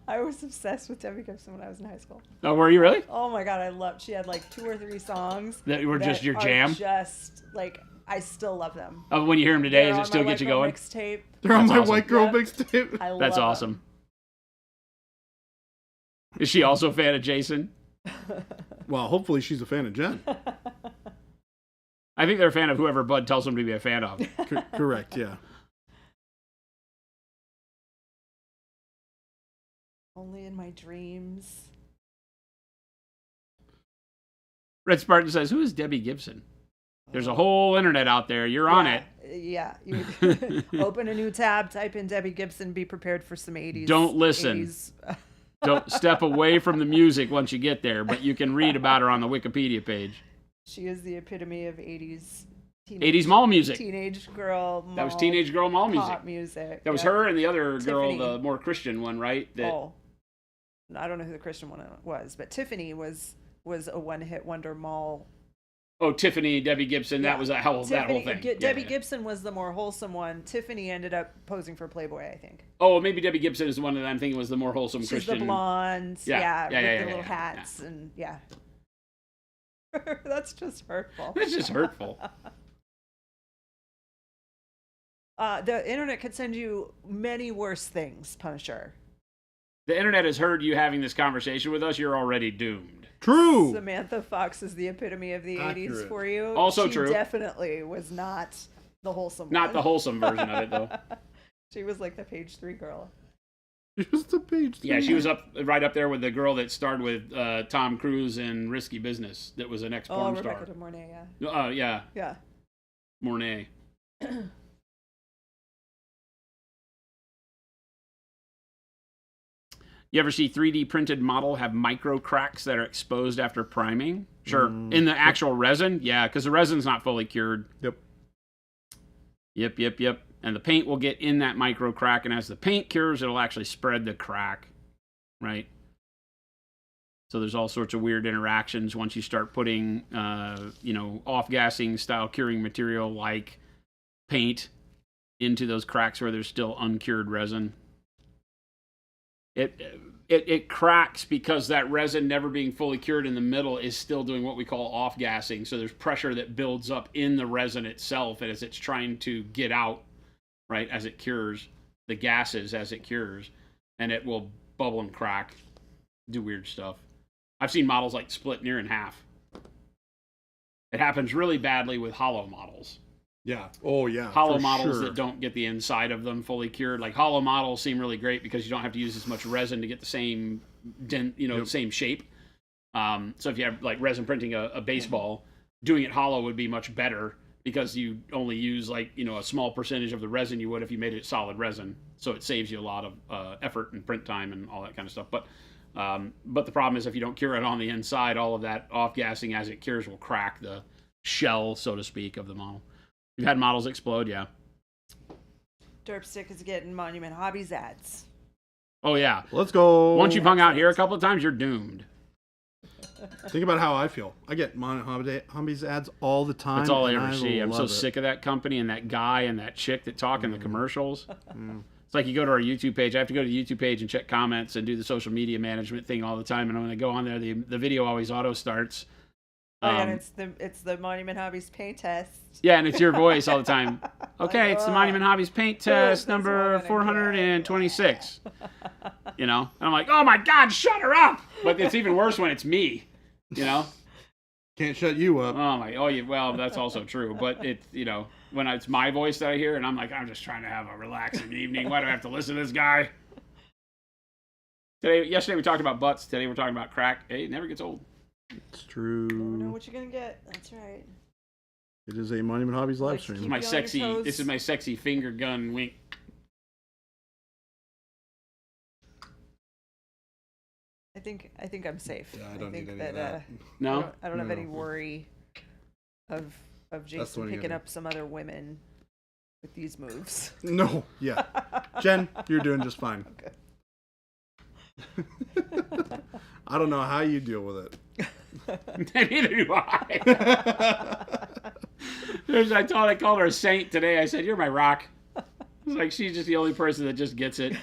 I was obsessed with Debbie Gibson when I was in high school. Oh, were you really? Oh my God, I loved. She had like 2 or 3 songs That were just your jam? Just like, I still love them. Oh, when you hear them today, They're does it on still my get you White Girl going? Mixtape. They're on That's my awesome. White Girl Yeah. mixtape. I That's love awesome. Is she also a fan of Jason? Well, hopefully she's a fan of Jen. I think they're a fan of whoever Bud tells them to be a fan of. Correct, yeah. Only in my dreams. Red Spartan says, who is Debbie Gibson? There's a whole internet out there. You're on it. Yeah. You would open a new tab, type in Debbie Gibson, be prepared for some 80s. Don't listen. 80s. Don't step away from the music once you get there, but you can read about her on the Wikipedia page. She is the epitome of 80s. 80s mall music. Teenage girl mall. That was teenage girl mall music. Pop music. That was yeah. her and the other girl, Tiffany. the more Christian one, right? That Oh. I don't know who the Christian one was, but Tiffany was a one-hit wonder mall. Oh, Tiffany, Debbie Gibson. Yeah. That was that whole thing. Debbie Yeah. Gibson was the more wholesome one. Tiffany ended up posing for Playboy, I think. Oh, maybe Debbie Gibson is the one that I'm thinking was the more wholesome She's Christian. the blonde, with the little hats, and yeah. That's just hurtful. That's just hurtful. The internet could send you many worse things, Punisher. The internet has heard you having this conversation with us. You're already doomed. True. Samantha Fox is the epitome of the 80s Accurate. for you. Also she true. Definitely was not the wholesome Not one. the wholesome version of it, though. She was like the page 3 girl. Just a page. Yeah, she was right up there with the girl that starred with Tom Cruise in Risky Business. That was an ex-porn star. Rebecca De Mornay, yeah. Yeah, Yeah. Mornay. You ever see 3D printed model have micro cracks that are exposed after priming? Sure. In the actual resin? Yeah, because the resin's not fully cured. Yep. Yep. And the paint will get in that micro crack, and as the paint cures, it'll actually spread the crack, right? So there's all sorts of weird interactions once you start putting, off-gassing style curing material like paint into those cracks where there's still uncured resin. It cracks because that resin never being fully cured in the middle is still doing what we call off-gassing. So there's pressure that builds up in the resin itself as it's trying to get out, right, as it cures, the gases as it cures, and it will bubble and crack, do weird stuff. I've seen models like split near in half. It happens really badly with hollow models. Yeah. Oh, yeah. Hollow for models sure. that don't get the inside of them fully cured. Like hollow models seem really great because you don't have to use as much resin to get the same same shape. So if you have like resin printing a baseball, doing it hollow would be much better because you only use a small percentage of the resin you would if you made it solid resin. So it saves you a lot of effort and print time and all that kind of stuff. But the problem is if you don't cure it on the inside, all of that off-gassing as it cures will crack the shell, so to speak, of the model. You've had models explode, yeah. Derpstick is getting Monument Hobbies ads. Oh, yeah. Let's go. Once you've hung out here a couple of times, you're doomed. Think about how I feel. I get Hobbies ads all the time. That's all I and ever see. I'm so love it. sick of that company and that guy and that chick that talk in the commercials. It's like you go to our YouTube page. I have to go to the YouTube page and check comments and do the social media management thing all the time. And when I go on there, the video always auto starts. And it's the Monument Hobbies paint test. Yeah, and it's your voice all the time. Okay, it's the Monument Hobbies paint test That's number what I'm 426. And I'm like, oh my God, shut her up! But it's even worse when it's me. Can't shut you up. Well, that's also true. But when it's my voice that I hear, and I'm like, I'm just trying to have a relaxing evening. Why do I have to listen to this guy? Yesterday we talked about butts. Today we're talking about crack. Hey, it never gets old. It's true. Never know what you're gonna get. That's right. It is a Monument Hobbies live Like, stream. keep My you on your sexy. toes. This is my sexy finger gun wink. I think I'm safe. Yeah, I don't think need any of that. No. I don't have No. any worry of the Jason one you picking gotta- up some other women. with these moves. No, yeah. Jen, you're doing just fine. I don't know how you deal with it. Neither do I. I called her a saint today. I said, "You're my rock." It's like she's just the only person that just gets it.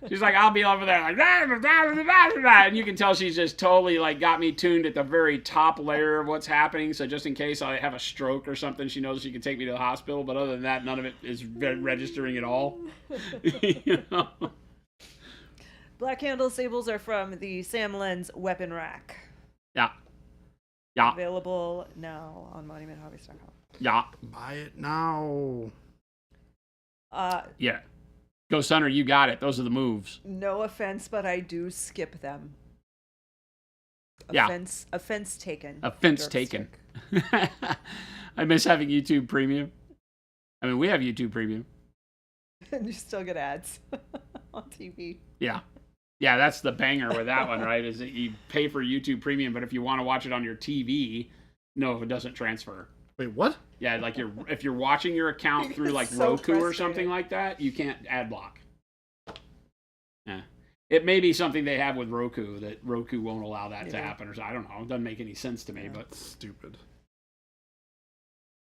She's like, I'll be over there like that, and you can tell she's just totally like got me tuned at the very top layer of what's happening. So just in case I have a stroke or something, she knows she can take me to the hospital. But other than that, none of it is registering at all. You know? Black handle sables are from the Sam Lenz weapon rack. Yeah. Yeah. Available now on monumenthobbies.com. Yeah. Buy it now. Yeah. Ghost Hunter, you got it. Those are the moves. No offense, but I do skip them. Yeah. Offense taken. Offense taken. I miss having YouTube Premium. I mean, we have YouTube Premium. And you still get ads on TV. Yeah. Yeah, that's the banger with that one, right? Is that you pay for YouTube Premium, but if you want to watch it on your TV, no, it doesn't transfer. Wait, what? Yeah, like if you're watching your account through like So Roku or frustrating. something like that, you can't ad block. Yeah. It may be something they have with Roku that Roku won't allow that to happen or so. I don't know. It doesn't make any sense to me, but Stupid.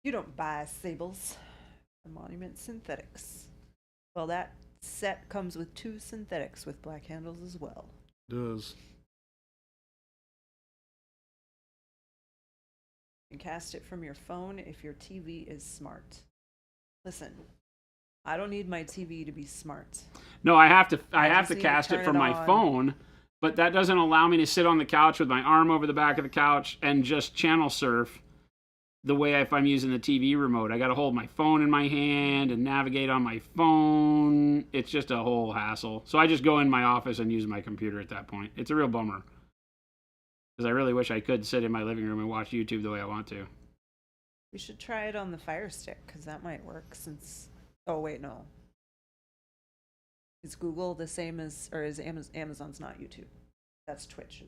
You don't buy sables from Monument Synthetics. Well, that set comes with 2 synthetics with black handles as well. It does. You can cast it from your phone if your TV is smart. Listen, I don't need my TV to be smart. no, I have to just need to cast it turn from it my on. phone, but that doesn't allow me to sit on the couch with my arm over the back of the couch and just channel surf the way if I'm using the TV remote. I got to hold my phone in my hand and navigate on my phone. It's just a whole hassle. So I just go in my office and use my computer at that point. It's a real bummer. Because I really wish I could sit in my living room and watch YouTube the way I want to. We should try it on the Fire Stick, because that might work since... Oh, wait, no. Is Google the same as... Or is Amazon's not YouTube? That's Twitch.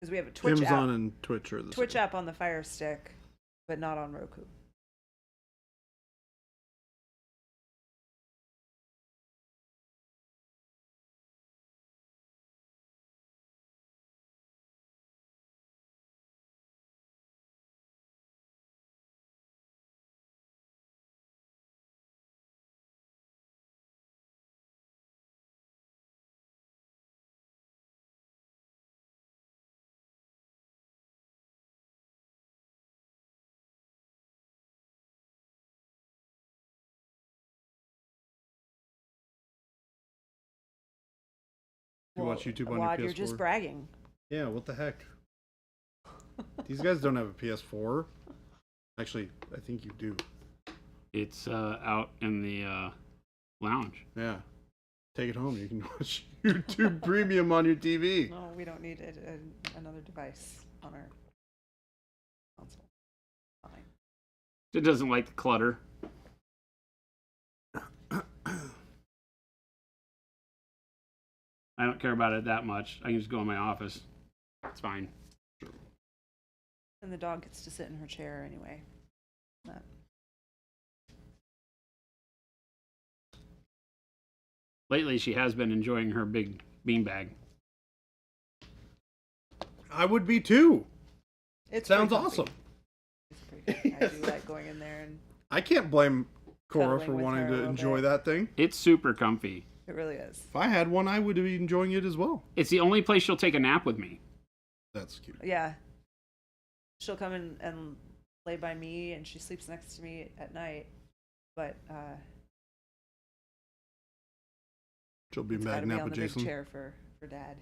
Because we have a Twitch Amazon app. and Twitch are the Twitch same. app on the Fire Stick, but not on Roku. You watch YouTube on Wad, your you're PS4? just bragging. Yeah, what the heck? These guys don't have a PS4. Actually, I think you do. It's out in the lounge. Yeah. Take it home. You can watch YouTube Premium on your TV. No, we don't need another device on our console. Fine. It doesn't like the clutter. I don't care about it that much. I can just go in my office. It's fine. And the dog gets to sit in her chair anyway. That- Lately, she has been enjoying her big beanbag. I would be too. It's Sounds pretty comfy. awesome. It's pretty comfy. I do like going in there, and I can't blame Cora Cuddling for with wanting her a to little enjoy bit. that thing. It's super comfy. it really is. If I had one, I would be enjoying it as well. It's the only place she'll take a nap with me. That's cute. Yeah. She'll come in and lay by me, and she sleeps next to me at night. But She'll be it's mad gotta be nap on with the big Jason. chair for Dad.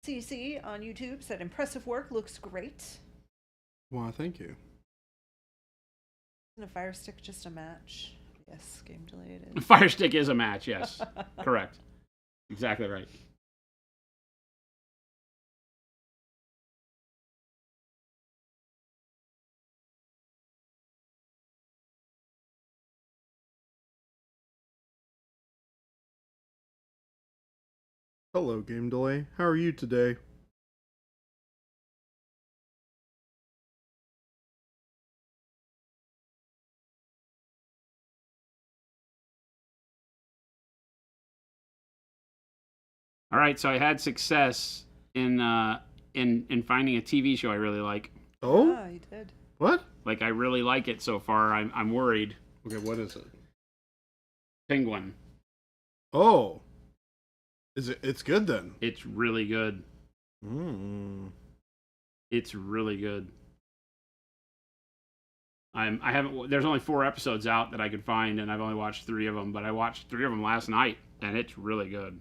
CC on YouTube said, "Impressive work, looks great." Well, thank you. Isn't a Fire Stick just a match? Yes, game delay it is. Fire Stick is a match, yes. Correct. Exactly right. Hello, Game Delay. How are you today? All right, so I had success in finding a TV show I really like. Oh, You did. what? Like I really like it so far. I'm worried. Okay, what is it? Penguin. Oh, is it? It's good then. It's really good. Mm. It's really good. I haven't. There's only 4 episodes out that I could find, and I've only watched 3 of them. But I watched 3 of them last night, and it's really good.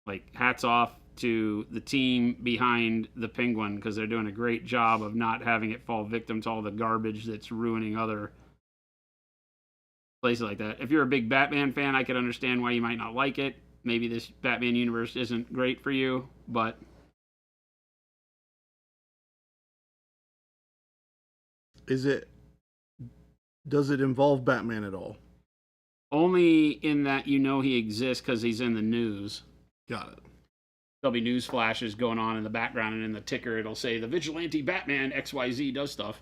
Like hats off to the team behind the Penguin because they're doing a great job of not having it fall victim to all the garbage that's ruining other places like that. If you're a big Batman fan, I could understand why you might not like it. Maybe this Batman universe isn't great for you, but Does it involve Batman at all? only in that he exists because he's in the news. Got it. There'll be news flashes going on in the background, and in the ticker it'll say the vigilante Batman XYZ does stuff.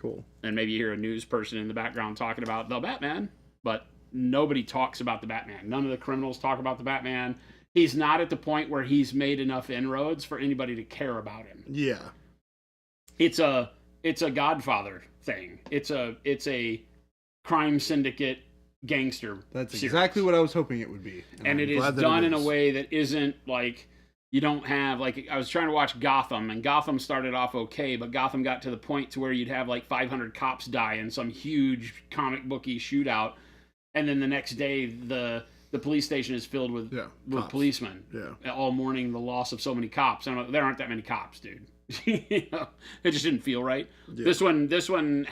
Cool. And maybe you hear a news person in the background talking about the Batman, but nobody talks about the Batman. None of the criminals talk about the Batman. He's not at the point where he's made enough inroads for anybody to care about him. Yeah. It's a Godfather thing. It's a crime syndicate gangster. That's series. exactly what I was hoping it would be. And it is done in a way that isn't like you don't have like I was trying to watch Gotham, and Gotham started off okay, but Gotham got to the point to where you'd have like 500 cops die in some huge comic booky shootout, and then the next day the police station is filled with policemen. Yeah. All mourning the loss of so many cops. There aren't that many cops, dude. It just didn't feel right. Yeah. This one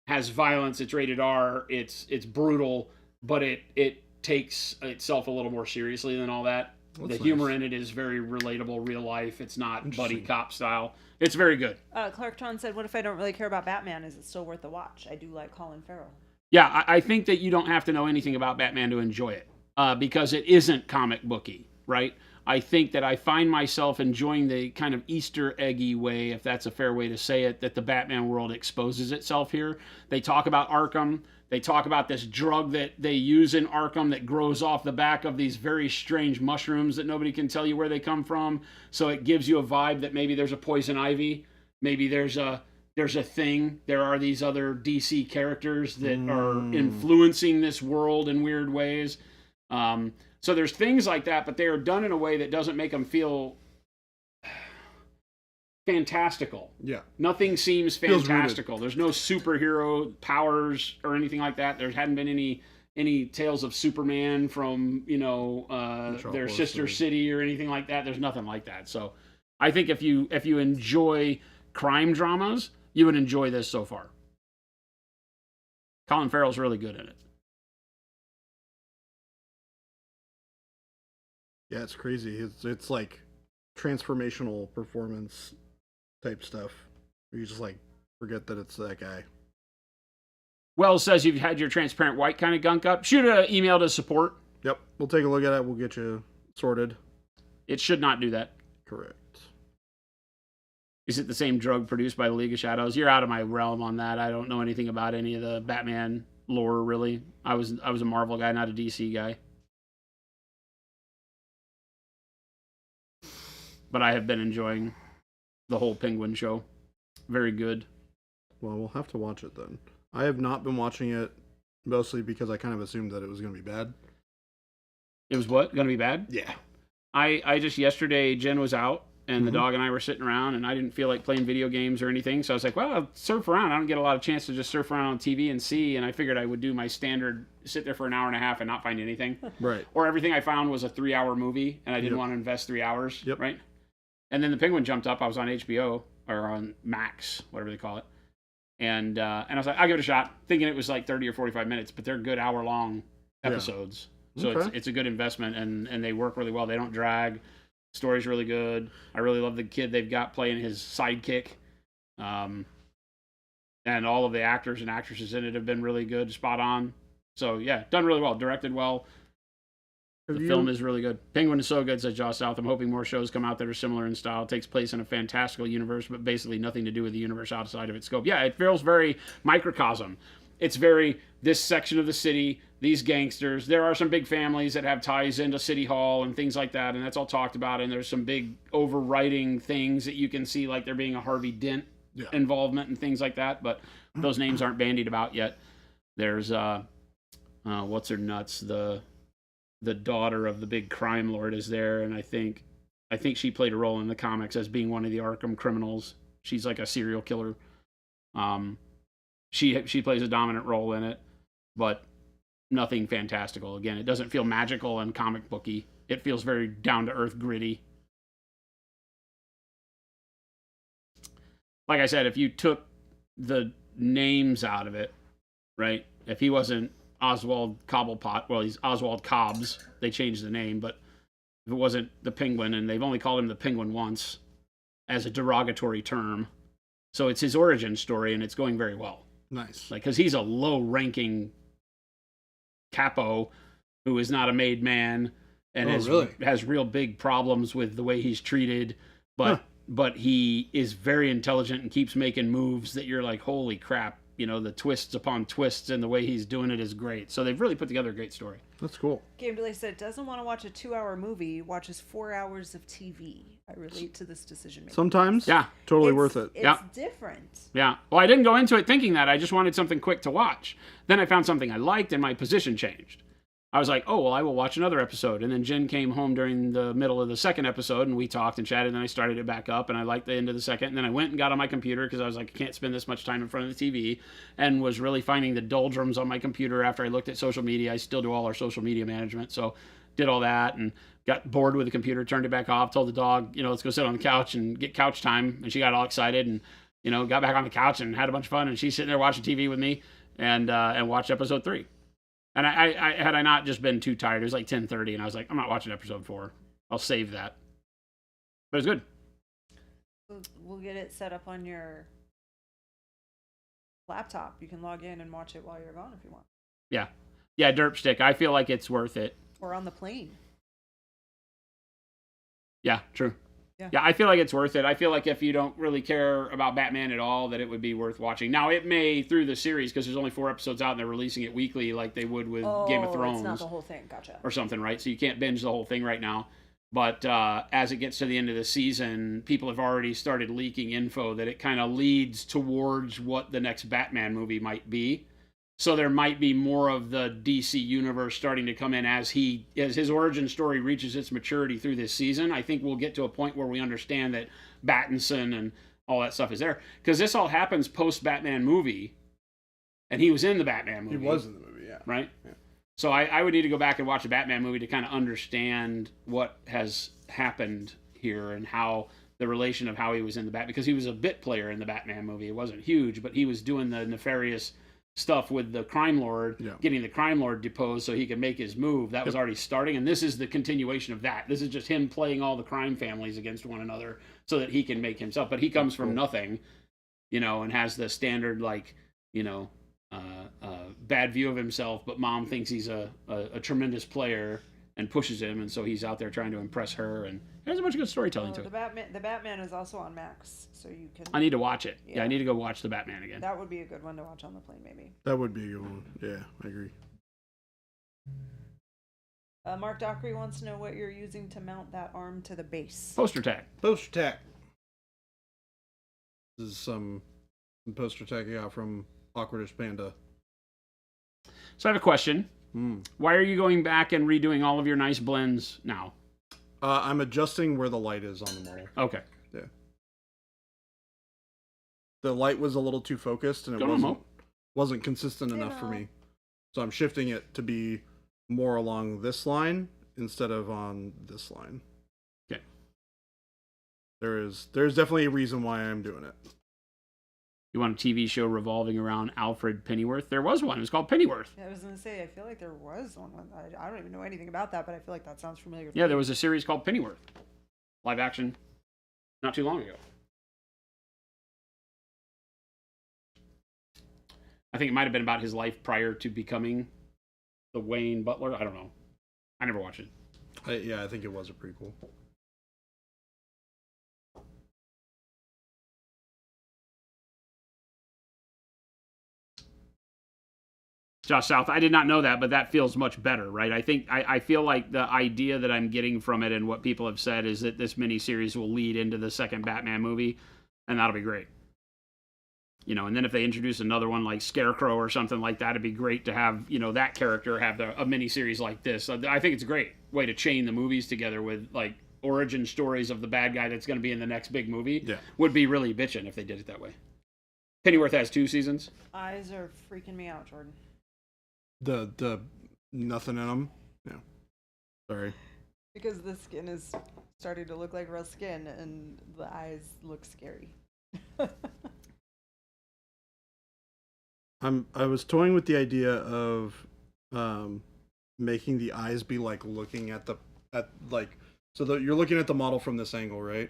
has violence. It's rated R. It's brutal, but it takes itself a little more seriously than all that. The humor in it is very relatable, real life. It's not buddy cop style. It's very good. Clark Tron said, "What if I don't really care about Batman? Is it still worth the watch? I do like Colin Farrell." Yeah, I think that you don't have to know anything about Batman to enjoy it because it isn't comic booky, right? I think that I find myself enjoying the kind of Easter eggy way, if that's a fair way to say it, that the Batman world exposes itself here. They talk about Arkham. They talk about this drug that they use in Arkham that grows off the back of these very strange mushrooms that nobody can tell you where they come from. So it gives you a vibe that maybe there's a poison ivy. Maybe there's a thing. There are these other DC characters that are influencing this world in weird ways. So there's things like that, but they are done in a way that doesn't make them feel fantastical. Yeah. Nothing seems fantastical. There's no superhero powers or anything like that. There hadn't been any tales of Superman from, their sister city or anything like that. There's nothing like that. So I think if you enjoy crime dramas, you would enjoy this so far. Colin Farrell's really good in it. Yeah, it's crazy. It's like transformational performance type stuff. Where you just like forget that it's that guy. Wells says you've had your transparent white kind of gunk up. Shoot an email to support. Yep, we'll take a look at it. We'll get you sorted. It should not do that. Correct. Is it the same drug produced by the League of Shadows? You're out of my realm on that. I don't know anything about any of the Batman lore, really. I was a Marvel guy, not a DC guy. But I have been enjoying the whole Penguin show. Very good. Well, we'll have to watch it then. I have not been watching it, mostly because I kind of assumed that it was going to be bad. It was what? Going to be bad? Yeah. I just, yesterday, Jen was out, and the dog and I were sitting around, and I didn't feel like playing video games or anything, so I was like, well, I'll surf around. I don't get a lot of chance to just surf around on TV and see, and I figured I would do my standard, sit there for an hour and a half and not find anything. Right. Or everything I found was a 3-hour movie, and I didn't want to invest 3 hours, right? And then the Penguin jumped up. I was on HBO, or on Max, whatever they call it. And I was like, I'll give it a shot, thinking it was like 30 or 45 minutes, but they're good hour-long episodes. So it's a good investment, and they work really well. They don't drag. Story's really good. I really love the kid they've got playing his sidekick. And all of the actors and actresses in it have been really good, spot on. So, yeah, done really well. Directed well. The film is really good. Penguin is so good, says Josh South. I'm hoping more shows come out that are similar in style. It takes place in a fantastical universe, but basically nothing to do with the universe outside of its scope. Yeah, it feels very microcosm. It's very, this section of the city, these gangsters. There are some big families that have ties into City Hall and things like that, and that's all talked about. And there's some big overriding things that you can see, like there being a Harvey Dent involvement and things like that. But those names aren't bandied about yet. There's what's her nuts, the daughter of the big crime lord is there, and I think she played a role in the comics as being one of the Arkham criminals. She's like a serial killer. She plays a dominant role in it, but nothing fantastical. Again, it doesn't feel magical and comic booky. It feels very down to earth, gritty. Like I said, if you took the names out of it, right? If he wasn't Oswald Cobblepot, well, he's Oswald Cobbs. They changed the name, but if it wasn't the Penguin, and they've only called him the Penguin once as a derogatory term, so it's his origin story, and it's going very well. Nice. Like, because he's a low-ranking capo who is not a made man and has real big problems with the way he's treated, but he is very intelligent and keeps making moves that you're like, holy crap, you know, the twists upon twists and the way he's doing it is great. So they've really put together a great story. That's cool. Game Delay said, doesn't want to watch a 2-hour movie, watches 4 hours of TV. I relate to this decision making. Sometimes, yeah, totally worth it. It's different. Yeah. Well, I didn't go into it thinking that. I just wanted something quick to watch. Then I found something I liked, and my position changed. I was like, oh, well, I will watch another episode. And then Jen came home during the middle of the second episode, and we talked and chatted, and then I started it back up, and I liked the end of the second. And then I went and got on my computer because I was like, I can't spend this much time in front of the TV, and was really finding the doldrums on my computer after I looked at social media. I still do all our social media management, so did all that, and got bored with the computer, turned it back off, told the dog, you know, let's go sit on the couch and get couch time. And she got all excited and, you know, got back on the couch and had a bunch of fun. And she's sitting there watching TV with me and watched episode 3. And I had I not just been too tired, it was like 10:30, and I was like, I'm not watching episode 4. I'll save that. But it's good. We'll get it set up on your laptop. You can log in and watch it while you're gone if you want. Yeah. Yeah, Derp Stick. I feel like it's worth it. Or on the plane. Yeah, true. Yeah. I feel like it's worth it. I feel like if you don't really care about Batman at all, that it would be worth watching. Now, it may, through the series, because there's only 4 episodes out and they're releasing it weekly like they would with Game of Thrones. It's not the whole thing. Gotcha. Or something, right? So you can't binge the whole thing right now. But as it gets to the end of the season, people have already started leaking info that it kind of leads towards what the next Batman movie might be. So there might be more of the DC universe starting to come in as his origin story reaches its maturity through this season. I think we'll get to a point where we understand that Battinson and all that stuff is there. Because this all happens post-Batman movie, and he was in the Batman movie. He was in the movie, yeah. Right? Yeah. So I would need to go back and watch the Batman movie to kind of understand what has happened here and how the relation of how he was in the Batman. Because he was a bit player in the Batman movie. It wasn't huge, but he was doing the nefarious stuff with the crime lord, getting the crime lord deposed so he could make his move. That was already starting, and this is the continuation of that. This is just him playing all the crime families against one another so that he can make himself. But he comes from nothing, you know, and has the standard, like, you know, bad view of himself, but mom thinks he's a tremendous player and pushes him, and so he's out there trying to impress her, and there's a bunch of good storytelling to it. The Batman is also on Max, so you can... I need to watch it. Yeah, I need to go watch the Batman again. That would be a good one to watch on the plane, maybe. That would be a good one. Yeah, I agree. Mark Dockery wants to know what you're using to mount that arm to the base. Poster tag. Poster tag. This is some poster tag I got from Awkwardish Panda. So I have a question. Why are you going back and redoing all of your nice blends now? I'm adjusting where the light is on the model. Okay. Yeah. The light was a little too focused, and it wasn't consistent enough for me. So I'm shifting it to be more along this line instead of on this line. Okay. There's definitely a reason why I'm doing it. You want a TV show revolving around Alfred Pennyworth? There was one. It was called Pennyworth. Yeah, I was going to say, I feel like there was one. I don't even know anything about that, but I feel like that sounds familiar. Yeah, there was a series called Pennyworth. Live action. Not too long ago. I think it might have been about his life prior to becoming the Wayne Butler. I don't know. I never watched it. I think it was a prequel. Josh South. I did not know that, but that feels much better, right? I feel like the idea that I'm getting from it and what people have said is that this miniseries will lead into the second Batman movie, and that'll be great. And then if they introduce another one like Scarecrow or something like that, it'd be great to have, that character have a miniseries like this. I think it's a great way to chain the movies together with like origin stories of the bad guy that's going to be in the next big movie. Yeah. Would be really bitchin' if they did it that way. Pennyworth has 2 seasons. Eyes are freaking me out, Jordan. The nothing in them. Yeah. Sorry. Because the skin is starting to look like real skin, and the eyes look scary. I was toying with the idea of making the eyes be like looking at you're looking at the model from this angle, right?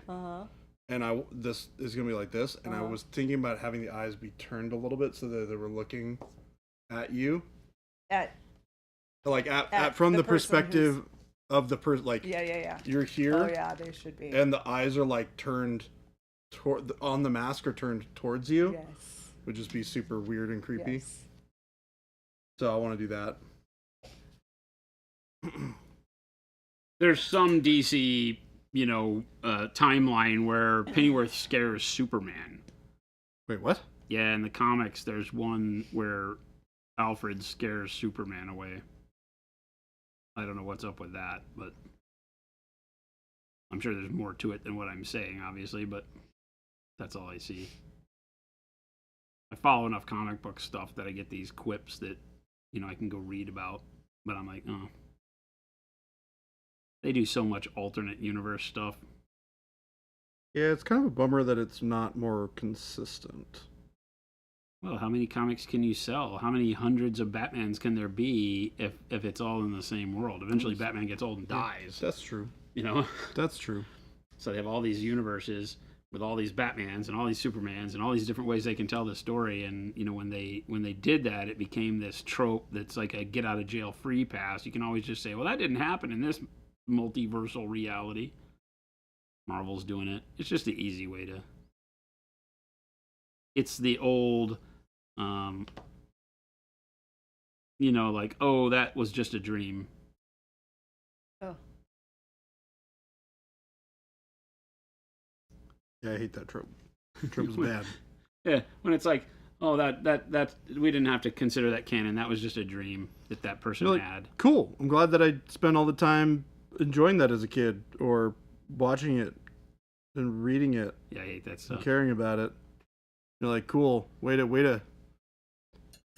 And this is gonna be like this, and I was thinking about having the eyes be turned a little bit so that they were looking at you, from the perspective of the person. Like, yeah. You're here. Oh yeah, they should be. And the eyes are like turned on the mask, or turned towards you. Yes. Would just be super weird and creepy. Yes. So I want to do that. There's some DC, timeline where Pennyworth scares Superman. Wait, what? Yeah, in the comics, there's one where Alfred scares Superman away. I don't know what's up with that, but I'm sure there's more to it than what I'm saying, obviously, but that's all I see. I follow enough comic book stuff that I get these quips that, I can go read about, but I'm like, oh. They do so much alternate universe stuff. Yeah, it's kind of a bummer that it's not more consistent. Well, how many comics can you sell? How many hundreds of Batmans can there be if it's all in the same world? Eventually Batman gets old and dies. That's true. That's true. So they have all these universes with all these Batmans and all these Supermans and all these different ways they can tell the story. And when they did that, it became this trope that's like a get out of jail free pass. You can always just say, well, that didn't happen in this multiversal reality. Marvel's doing it. It's just the easy way to. It's the old, like, oh, that was just a dream. Oh. Yeah, I hate that trope. Trope is bad. Yeah, when it's like, oh, that we didn't have to consider that canon. That was just a dream that person had. Cool. I'm glad that I spent all the time enjoying that as a kid, or watching it and reading it. Yeah, I hate that stuff. And caring about it. You're like, cool. Way to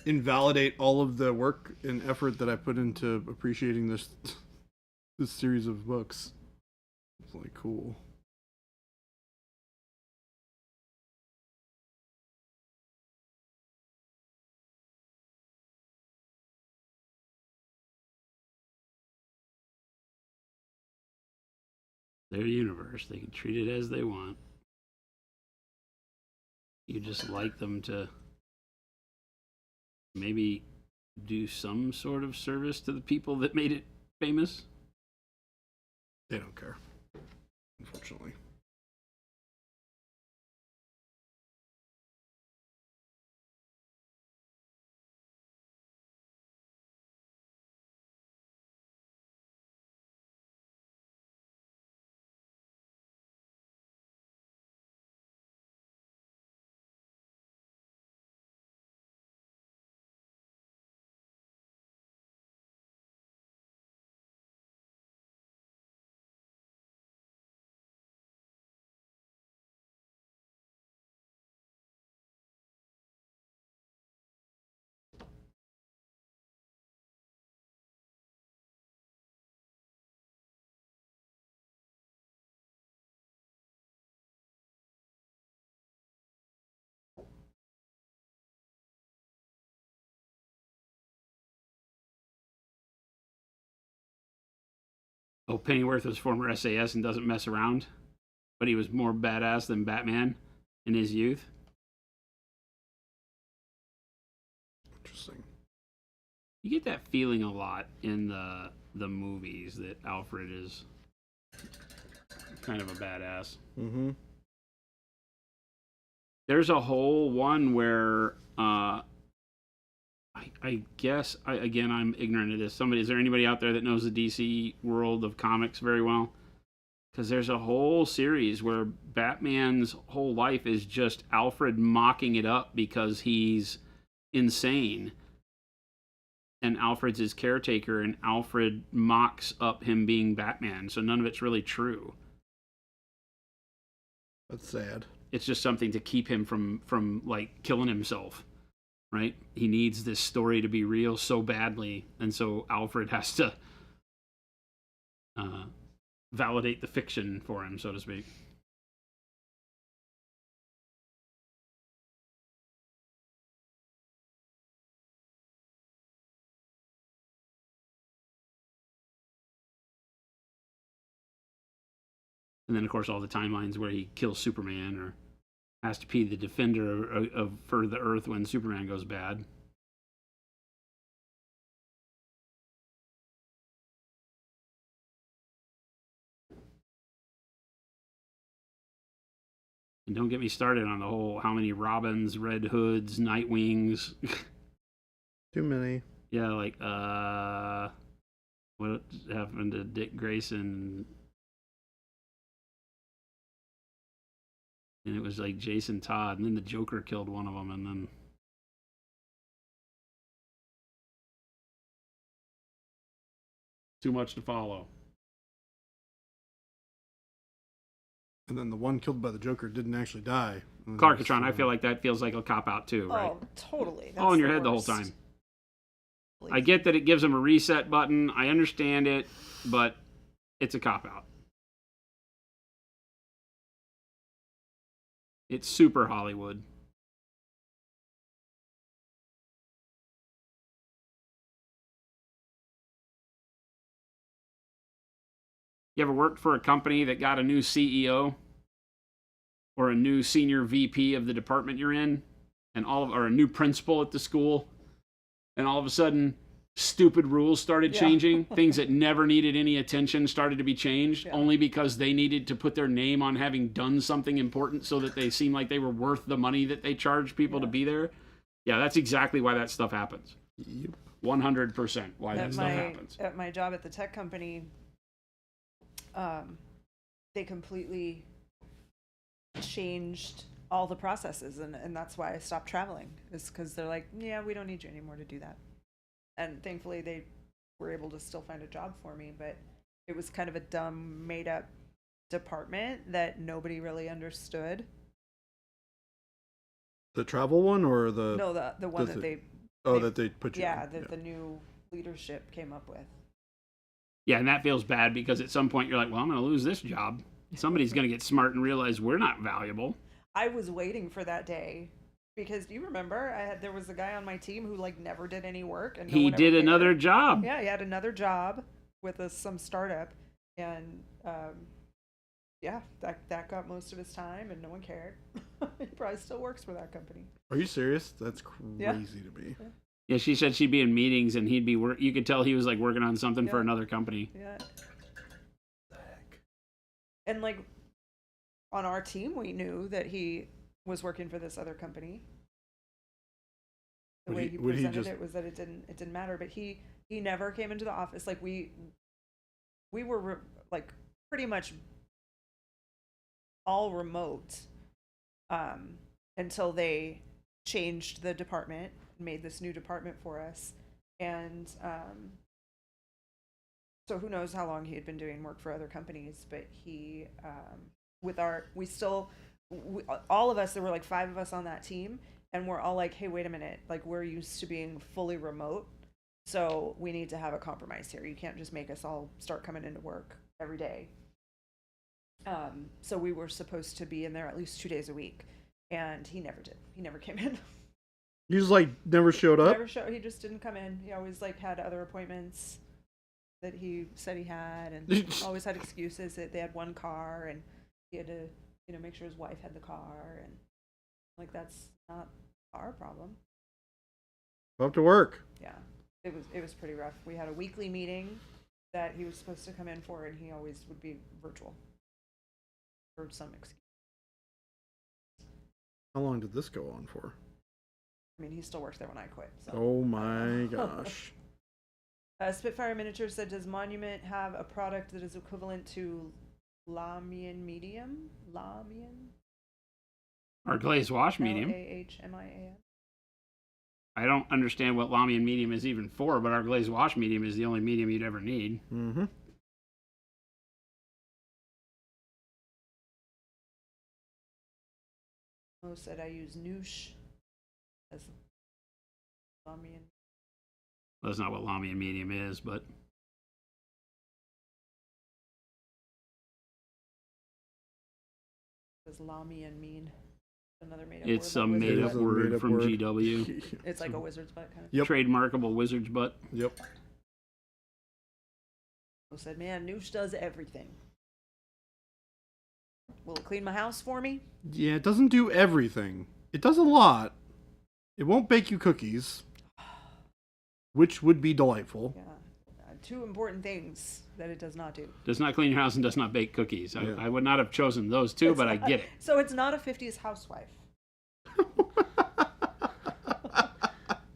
invalidate all of the work and effort that I put into appreciating this series of books. It's like, cool. Their universe. They can treat it as they want. You just like them to maybe do some sort of service to the people that made it famous. They don't care, unfortunately. Oh, Pennyworth was former SAS and doesn't mess around, but he was more badass than Batman in his youth. Interesting. You get that feeling a lot in the movies that Alfred is kind of a badass. Mm-hmm. There's a whole one where I guess again I'm ignorant of this. Is there anybody out there that knows the DC world of comics very well? Because there's a whole series where Batman's whole life is just Alfred mocking it up because he's insane, and Alfred's his caretaker, and Alfred mocks up him being Batman. So none of it's really true. That's sad. It's just something to keep him from like killing himself. Right? He needs this story to be real so badly, and so Alfred has to validate the fiction for him, so to speak. And then, of course, all the timelines where he kills Superman or has to be the defender for the Earth when Superman goes bad. And don't get me started on the whole how many Robins, Red Hoods, Nightwings. Too many. Yeah, like, what happened to Dick Grayson? And it was like Jason Todd, and then the Joker killed one of them, and then too much to follow. And then the one killed by the Joker didn't actually die. Clarkatron, I feel like that feels like a cop-out too, right? Oh, totally. All in your head the whole time. I get that it gives them a reset button. I understand it, but it's a cop-out. It's super Hollywood. You ever worked for a company that got a new CEO or a new senior VP of the department you're in, and or a new principal at the school, and all of a sudden stupid rules started changing? Things that never needed any attention started to be changed only because they needed to put their name on having done something important so that they seemed like they were worth the money that they charged people to be there. Yeah, that's exactly why that stuff happens. Yep. 100% why that stuff happens. At my job at the tech company, they completely changed all the processes, and that's why I stopped traveling, is because they're like, yeah, we don't need you anymore to do that. And thankfully they were able to still find a job for me, but it was kind of a dumb, made up department that nobody really understood. The travel one or the... No, the one that they that they put you yeah, in. the new leadership came up with. Yeah, and that feels bad because at some point you're like, well, I'm going to lose this job. Somebody's going to get smart and realize we're not valuable. I was waiting for that day because do you remember there was a guy on my team who like never did any work, and he did another job. Yeah, he had another job with some startup, and that got most of his time, and no one cared. He probably still works for that company. Are you serious? That's crazy to me. Yeah, she said she'd be in meetings and he'd be you could tell he was like working on something for another company. Yeah. And like on our team, we knew that he was working for this other company. The way he presented it was that it didn't matter, but he never came into the office. Like we were like pretty much all remote until they changed the department, made this new department for us, and so who knows how long he had been doing work for other companies, but he all of us, there were like 5 of us on that team, and we're all like, hey, wait a minute, like we're used to being fully remote, so we need to have a compromise here. You can't just make us all start coming into work every day. So we were supposed to be in there at least 2 days a week, and he never did. He never came in. He just like never showed up? He just didn't come in. He always like had other appointments that he said he had, and always had excuses that they had one car and he had to, make sure his wife had the car, and like that's not our problem. Up to work. Yeah, it was pretty rough. We had a weekly meeting that he was supposed to come in for, and he always would be virtual for some excuse. How long did this go on for? I mean, he still worked there when I quit. So. Oh my gosh. Spitfire Miniatures said, does Monument have a product that is equivalent to Lahmian Medium? Lahmian? Our glazed wash medium. Lahmian. I don't understand what Lahmian medium is even for, but our glazed wash medium is the only medium you'd ever need. Mm-hmm. Mo said, I use Noosh as Lahmian. That's not what Lahmian medium is, but What does Lahmian mean? Another made up it's word. a like made wizard's up butt? word made-up from word. GW. It's like a wizard's butt kind of. Yep. Trademarkable wizard's butt. Yep. Mo said, man, Noosh does everything. Will it clean my house for me? Yeah, it doesn't do everything. It does a lot. It won't bake you cookies, which would be delightful. Yeah. Two important things that it does not do. Does not clean your house and does not bake cookies. Yeah. I would not have chosen those two, but I get it. So it's not a 50s housewife.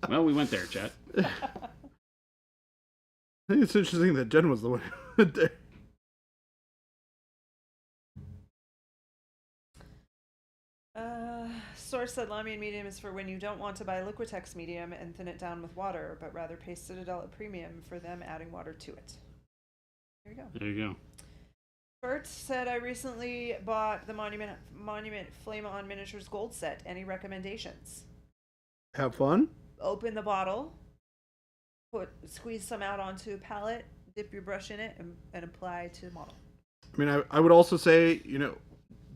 Well, we went there, Chet. I think it's interesting that Jen was the one who went there. Source said Lahmian medium is for when you don't want to buy Liquitex medium and thin it down with water, but rather pay Citadel at premium for them adding water to it. There you go. There you go. Bert said, I recently bought the Monument Flame On Miniatures Gold set. Any recommendations? Have fun. Open the bottle, squeeze some out onto a palette, dip your brush in it, and apply to the model. I mean, I would also say,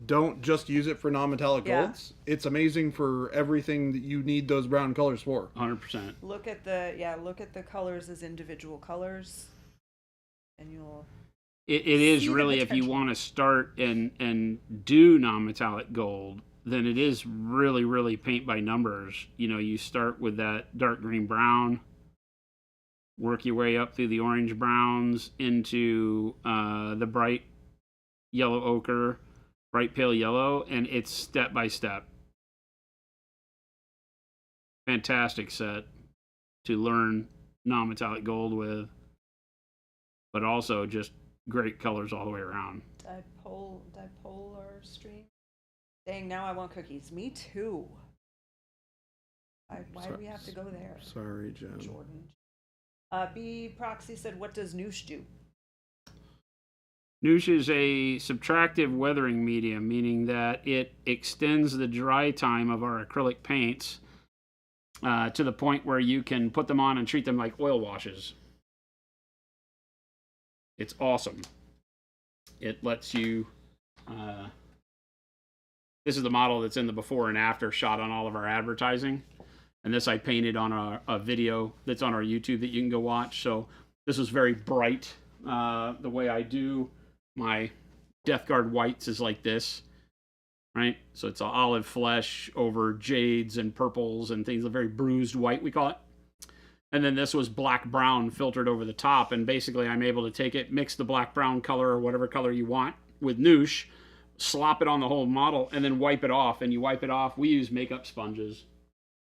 don't just use it for non-metallic Yeah. golds. It's amazing for everything that you need those brown colors for. 100%. Look at the colors as individual colors, and you'll. It is See the really, if you potential. want to start and do non-metallic gold, then it is really, really paint by numbers. You start with that dark green brown, work your way up through the orange browns into the bright yellow ochre, bright pale yellow, and it's step by step. Fantastic set to learn non-metallic gold with, but also just great colors all the way around. Dipolar stream. Dang, now I want cookies. Me too. Why do we have to go there? Sorry, Jen. Jordan. B Proxy said, what does Noosh do? Noosh is a subtractive weathering medium, meaning that it extends the dry time of our acrylic paints to the point where you can put them on and treat them like oil washes. It's awesome. It lets you... this is the model that's in the before and after shot on all of our advertising. And this I painted on a video that's on our YouTube that you can go watch. So this is very bright. The way I do my Death Guard whites is like this, right? So it's an olive flesh over jades and purples and things, a very bruised white, we call it. And then this was black-brown filtered over the top. And basically I'm able to take it, mix the black-brown color or whatever color you want with Noosh, slop it on the whole model, and then wipe it off. And you wipe it off. We use makeup sponges,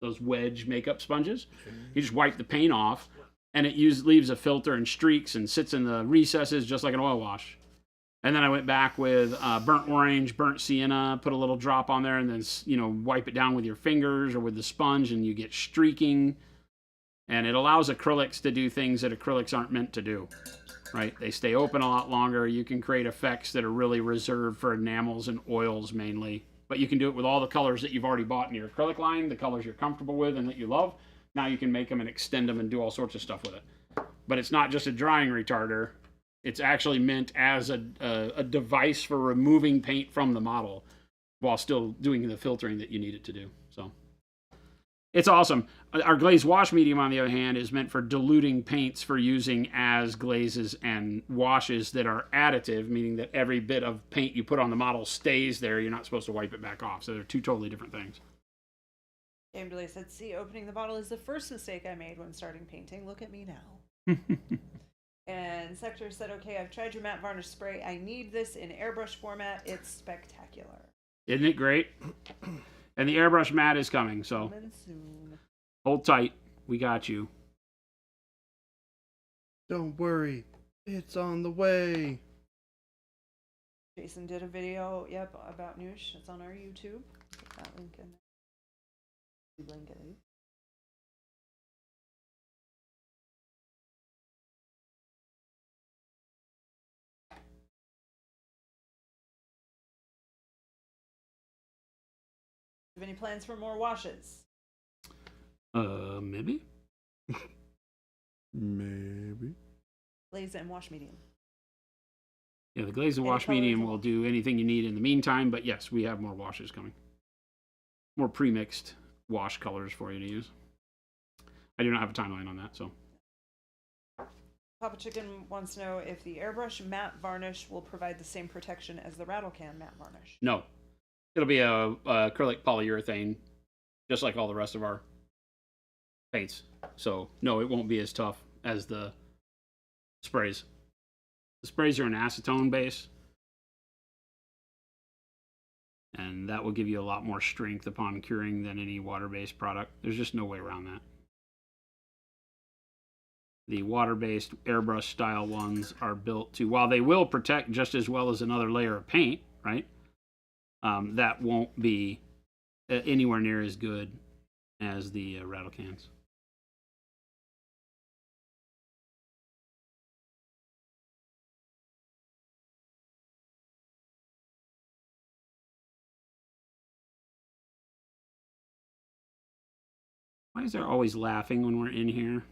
those wedge makeup sponges. You just wipe the paint off, and it leaves a filter and streaks and sits in the recesses just like an oil wash. And then I went back with burnt orange, burnt sienna, put a little drop on there, and then wipe it down with your fingers or with the sponge, and you get streaking. And it allows acrylics to do things that acrylics aren't meant to do, right? They stay open a lot longer. You can create effects that are really reserved for enamels and oils mainly. But you can do it with all the colors that you've already bought in your acrylic line, the colors you're comfortable with and that you love. Now you can make them and extend them and do all sorts of stuff with it. But it's not just a drying retarder. It's actually meant as a device for removing paint from the model while still doing the filtering that you need it to do. So it's awesome. Our glazed wash medium, on the other hand, is meant for diluting paints for using as glazes and washes that are additive, meaning that every bit of paint you put on the model stays there. You're not supposed to wipe it back off. So they're two totally different things. Game Delay said, see, opening the bottle is the first mistake I made when starting painting. Look at me now. And Sector said, okay, I've tried your matte varnish spray. I need this in airbrush format. It's spectacular. Isn't it great? And the airbrush mat is coming, so Coming soon. hold tight. We got you. Don't worry, it's on the way. Jason did a video, yep, about Noosh. It's on our YouTube. Put that link in there. Link it. Have any plans for more washes? Maybe. Maybe. Glaze and wash medium. Yeah, the glaze and Any wash color medium to will wash. do anything you need in the meantime, but yes, we have more washes coming. More pre-mixed wash colors for you to use. I do not have a timeline on that, so. Papa Chicken wants to know if the airbrush matte varnish will provide the same protection as the rattle can matte varnish. No. It'll be a acrylic polyurethane, just like all the rest of our paints. So, no, it won't be as tough as the sprays. The sprays are an acetone base, and that will give you a lot more strength upon curing than any water-based product. There's just no way around that. The water-based airbrush style ones are built to, while they will protect just as well as another layer of paint, right? That won't be anywhere near as good as the rattle cans. Why is there always laughing when we're in here?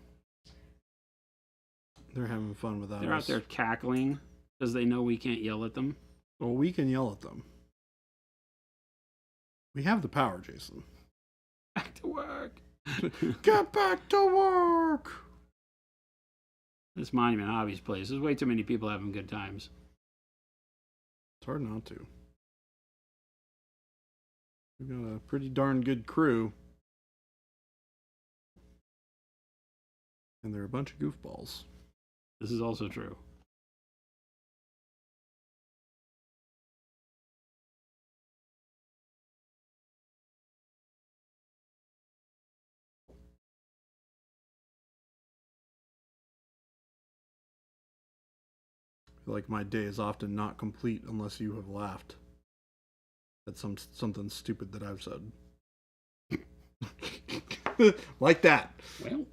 They're having fun without They're out us. there cackling because they know we can't yell at them. Well, we can yell at them. We have the power, Jason. Back to work. Get back to work! This Monument Hobbies place. There's way too many people having good times. It's hard not to. We've got a pretty darn good crew. And they're a bunch of goofballs. This is also true. I feel like my day is often not complete unless you have laughed at something stupid that I've said. Like that. Well,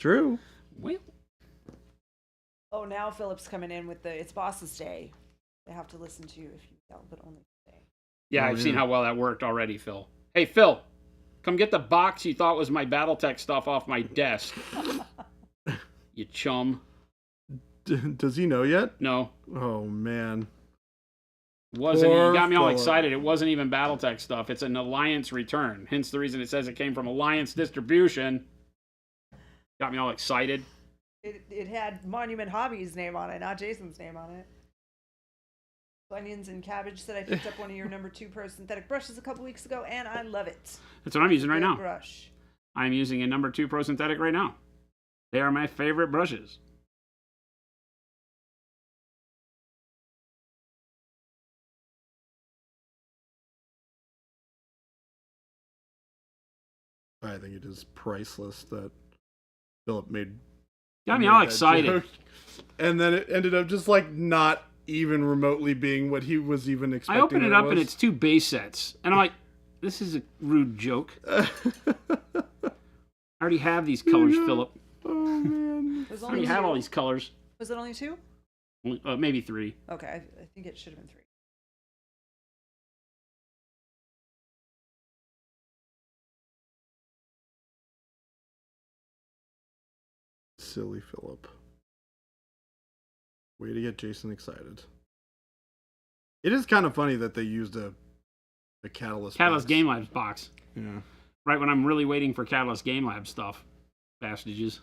True. well. Oh, now Philip's coming in with the It's Boss's Day. They have to listen to you if you yell, but only today. Yeah, Oh, I've seen yeah. how well that worked already, Phil. Hey, Phil, come get the box you thought was my BattleTech stuff off my desk. You chum. Does he know yet? No, Oh, man. wasn't. Poor You got me all Philip. excited. It wasn't even BattleTech stuff. It's an Alliance return. Hence the reason it says it came from Alliance Distribution. Got me all excited. It had Monument Hobbies name on it, not Jason's name on it. Onions and Cabbage said I picked up one of your number 2 Pro synthetic brushes a couple weeks ago, and I love it. That's what I'm using right Good now. brush. I'm using a number 2 Pro Synthetic right now. They are my favorite brushes. I think it is priceless that Philip made. Got me made all that excited. joke. And then it ended up just like not even remotely being what he was even I expecting. open it up and it's 2 base sets. And I'm like, this is a rude joke. I already have these colors, Philip. Oh, man. Was I only already have two? all these colors. Was it only 2? Maybe 3. Okay, I think it should have been 3. Silly Philip. Way to get Jason excited. It is kind of funny that they used a Catalyst Catalyst box. Game Labs box. Yeah. Right when I'm really waiting for Catalyst Game Labs stuff. Bastages.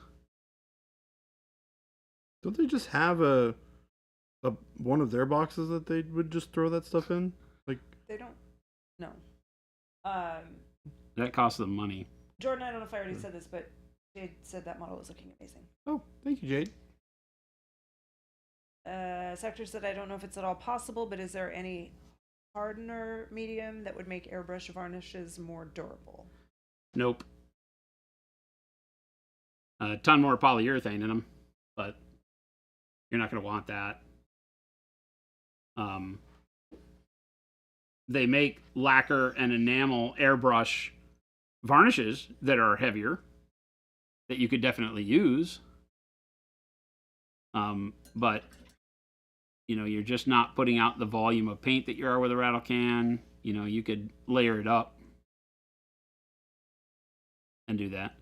Don't they just have a one of their boxes that they would just throw that stuff in? Like, They don't. No. That costs them money. Jordan, I don't know if I already said this, but Jade said that model is looking amazing. oh, thank you, Jade. Sector said, I don't know if it's at all possible, but is there any hardener medium that would make airbrush varnishes more durable? Nope. A ton more polyurethane in them, but you're not going to want that. They make lacquer and enamel airbrush varnishes that are heavier that you could definitely use. But you're just not putting out the volume of paint that you are with a rattle can. You could layer it up and do that.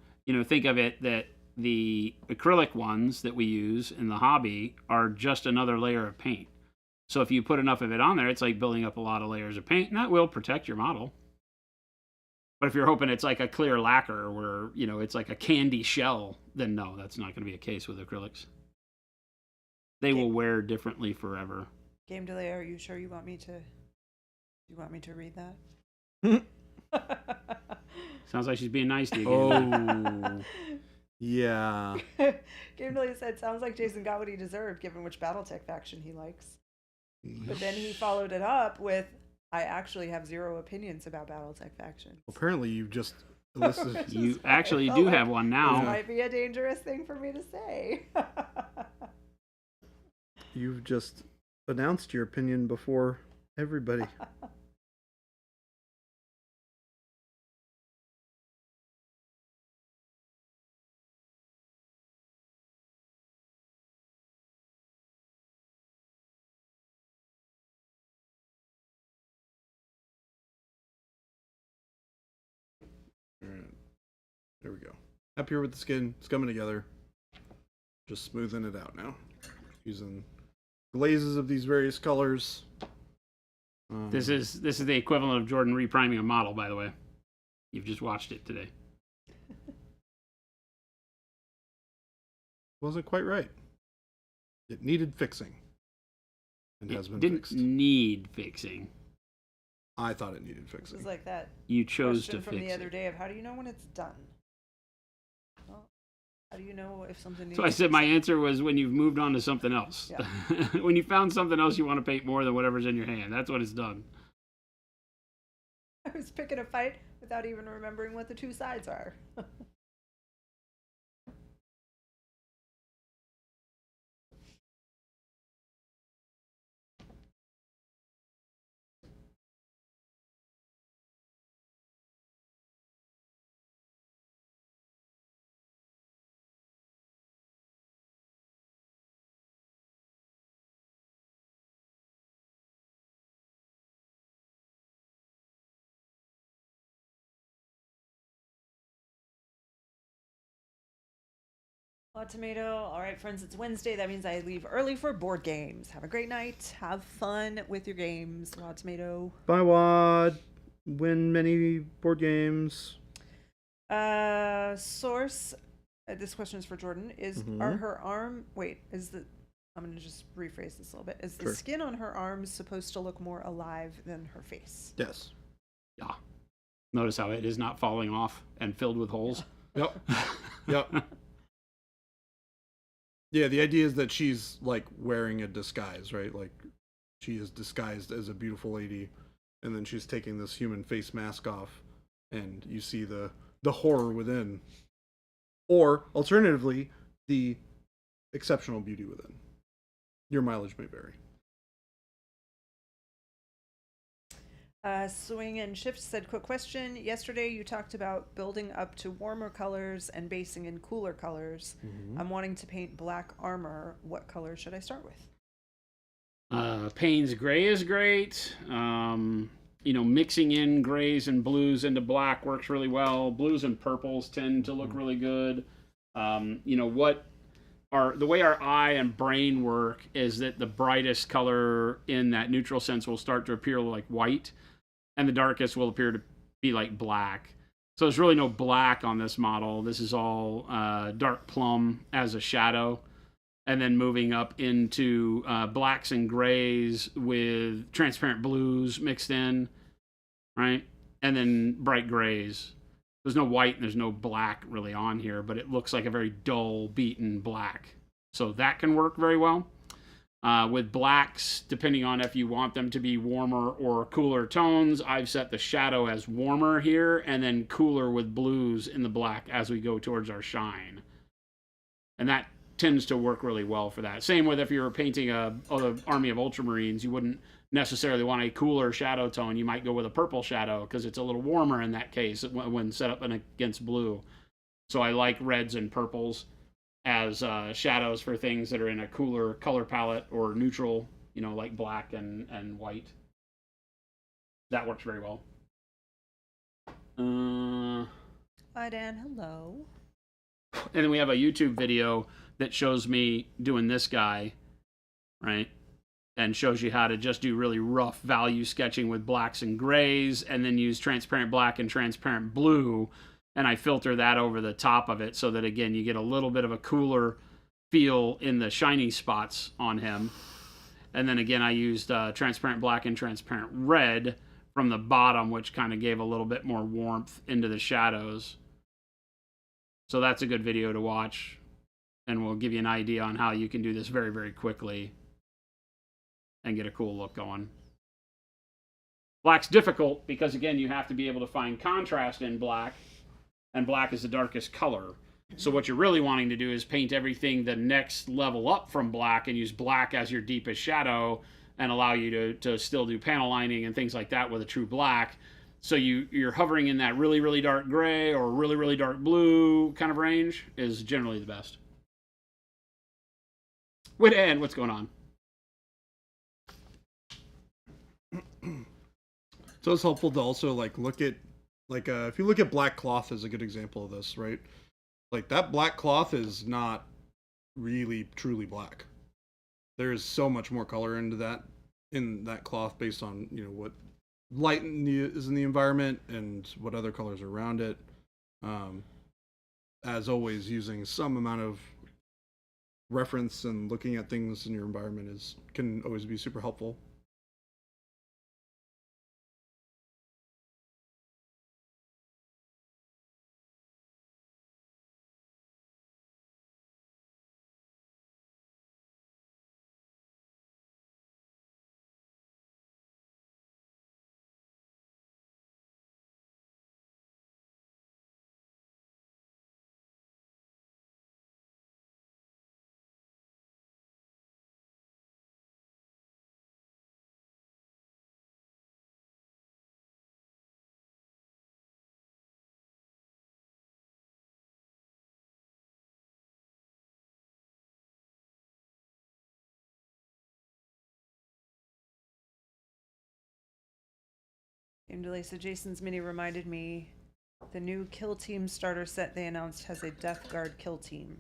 Think of it that the acrylic ones that we use in the hobby are just another layer of paint. So if you put enough of it on there, it's like building up a lot of layers of paint, and that will protect your model. But if you're hoping it's like a clear lacquer where, it's like a candy shell, then no, that's not going to be a case with acrylics. They will wear differently forever. Game delay, are you sure you want me to read that? Sounds like she's being nice to you again. Oh, yeah. Game delay said, sounds like Jason got what he deserved given which Battletech faction he likes. But then he followed it up with, I actually have zero opinions about Battletech faction. Apparently you've just elicited. You actually do have one now. This might be a dangerous thing for me to say. You've just announced your opinion before everybody. Alright. There we go. Happier with the skin. It's coming together. Just smoothing it out now. Using glazes of these various colors. This is the equivalent of Jordan repriming a model, by the way. You've just watched it today. Wasn't quite right. It needed fixing. And has been didn't fixed. Need fixing. I thought it needed It fixing. was like that You chose question to from fix the other it. day of how do you know when it's done? Well, how do you know if something needs So I said my answer was when you've moved on to something else. Yeah. When you found something else you want to paint more than whatever's in your hand. That's when it's done. I was picking a fight without even remembering what the two sides are. Raw tomato. All right, friends, it's Wednesday. That means I leave early for board games. Have a great night. Have fun with your games. Raw tomato. Bye, Wad. Win many board games. Source. This question is for Jordan. Are her arm? Wait, I'm gonna just rephrase this a little bit. Is the Sure. skin on her arms supposed to look more alive than her face? Yes. Yeah. Notice how it is not falling off and filled with holes. Yep. Yep. Yeah, the idea is that she's like wearing a disguise, right? Like she is disguised as a beautiful lady, and then she's taking this human face mask off, and you see the horror within. Or alternatively, the exceptional beauty within. Your mileage may vary. Swing and Shift said, quick question. Yesterday you talked about building up to warmer colors and basing in cooler colors. I'm wanting to paint black armor. What color should I start with? Payne's gray is great. Mixing in grays and blues into black works really well. Blues and purples tend to look really good. The way our eye and brain work is that the brightest color in that neutral sense will start to appear like white, and the darkest will appear to be like black. So there's really no black on this model. This is all dark plum as a shadow, and then moving up into blacks and grays with transparent blues mixed in, right? And then bright grays. There's no white and there's no black really on here, but it looks like a very dull, beaten black. So that can work very well. With blacks, depending on if you want them to be warmer or cooler tones, I've set the shadow as warmer here, and then cooler with blues in the black as we go towards our shine. And that tends to work really well for that. Same with if you were painting a army of ultramarines, you wouldn't necessarily want a cooler shadow tone. You might go with a purple shadow because it's a little warmer in that case when set up against blue. So I like reds and purples as shadows for things that are in a cooler color palette or neutral, like black and white. That works very well. Hi, Dan. Hello. And then we have a YouTube video that shows me doing this guy, right? And shows you how to just do really rough value sketching with blacks and grays, and then use transparent black and transparent blue. And I filter that over the top of it so that, again, you get a little bit of a cooler feel in the shiny spots on him. And then, again, I used transparent black and transparent red from the bottom, which kind of gave a little bit more warmth into the shadows. So that's a good video to watch, and will give you an idea on how you can do this very, very quickly and get a cool look going. Black's difficult because, again, you have to be able to find contrast in black, and black is the darkest color. So what you're really wanting to do is paint everything the next level up from black and use black as your deepest shadow and allow you to still do panel lining and things like that with a true black. So you're hovering in that really, really dark gray or really, really dark blue kind of range is generally the best. And what's going on? So it's helpful to also look at if you look at black cloth as a good example of this, right? Like that black cloth is not really truly black. There's so much more color in that cloth based on what light is in the environment and what other colors are around it. As always, using some amount of reference and looking at things in your environment can always be super helpful. Game delay. So Jason's mini reminded me the new kill team starter set they announced has a Death Guard kill team.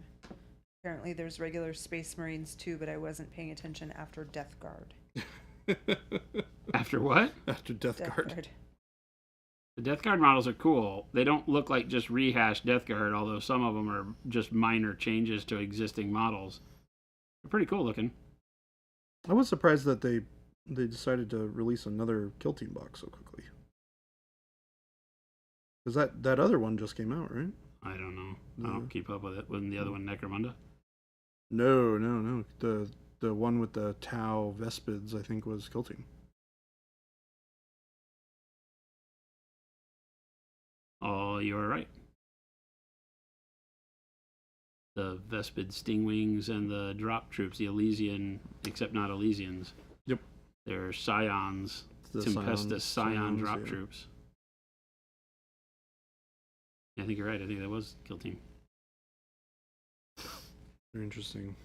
Apparently there's regular Space Marines too, but I wasn't paying attention after Death Guard. After what? After Death Guard. The Death Guard models are cool. They don't look like just rehashed Death Guard, although some of them are just minor changes to existing models. They're pretty cool looking. I was surprised that they decided to release another kill team box so quickly. Because that other one just came out, right? I don't know. I don't keep up with it. Wasn't the other one Necromunda? No. The one with the Tau Vespids, I think, was kill team. Oh, you are right. The Vespid Stingwings and the Drop Troops, the Elysian, except not Elysians. Yep. They're Scions, Tempestus Scion Drop Troops. I think you're right. I think that was kill team. Very interesting.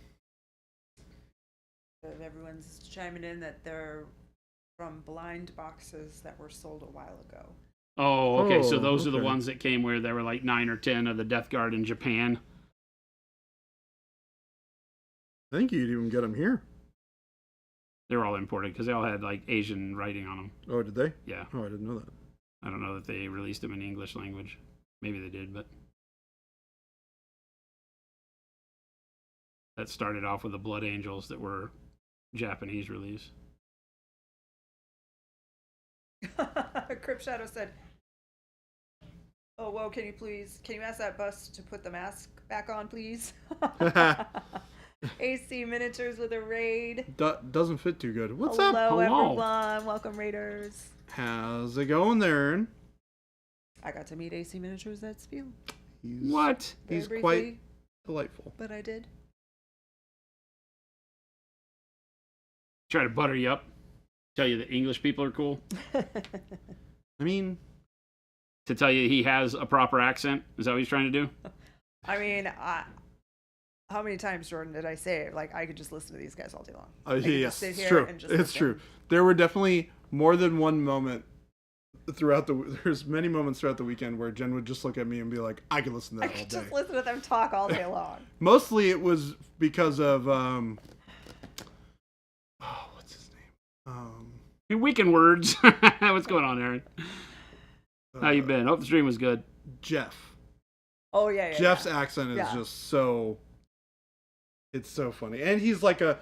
Everyone's chiming in that they're from blind boxes that were sold a while ago. Oh, okay. So those are the ones that came where there were like 9 or 10 of the Death Guard in Japan. I think you'd even get them here. They were all imported because they all had like Asian writing on them. Oh, did they? Yeah. Oh, I didn't know that. I don't know that they released them in English language. Maybe they did, but that started off with the Blood Angels that were Japanese release. Crypt Shadow said, "Oh, whoa, can you ask that bus to put the mask back on, please?" AC Miniatures with a raid. Doesn't fit too good. What's Hello, up? Hello. everyone. Welcome, Raiders. How's it going there? I got to meet AC Miniatures at Spiel. What? He's Very quite briefly, delightful. but I did. Try to butter you up. Tell you that English people are cool. I mean, To tell you he has a proper accent. Is that what he's trying to do? I mean, how many times, Jordan, did I say it? Like, I could just listen to these guys all day long. I could yes, just sit it's here true. and just It's listen. true. There were definitely more than one moment throughout there's many moments throughout the weekend where Jen would just look at me and be like, I could listen to I that all could day. just listen to them talk all day long. Mostly it was because of what's his name? Your weekend words. What's going on, Aaron? How you been? Hope the stream was good. Jeff. Oh, yeah. Jeff's accent is Yeah. just so, it's so funny. And he's like a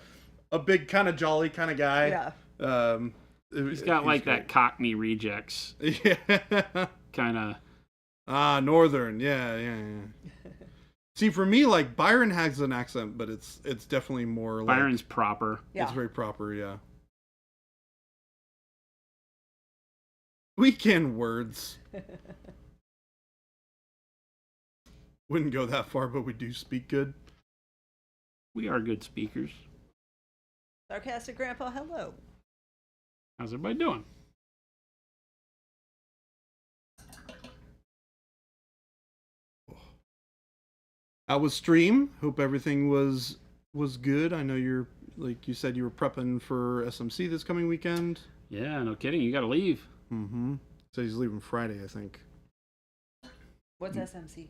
big kind of jolly kind of guy. Yeah. He's got like that Cockney rejects Yeah. kind of. Northern. Yeah. See, for me, like, Byron has an accent, but it's definitely more like, Byron's proper. Yeah. it's very proper, yeah. Weekend words. Wouldn't go that far, but we do speak good. We are good speakers. Sarcastic Grandpa, hello. How's everybody doing? How was stream? Hope everything was good. I know you're, like you said, you were prepping for SMC this coming weekend. Yeah, no kidding. You got to leave. Mm-hmm. So he's leaving Friday, I think. What's SMC?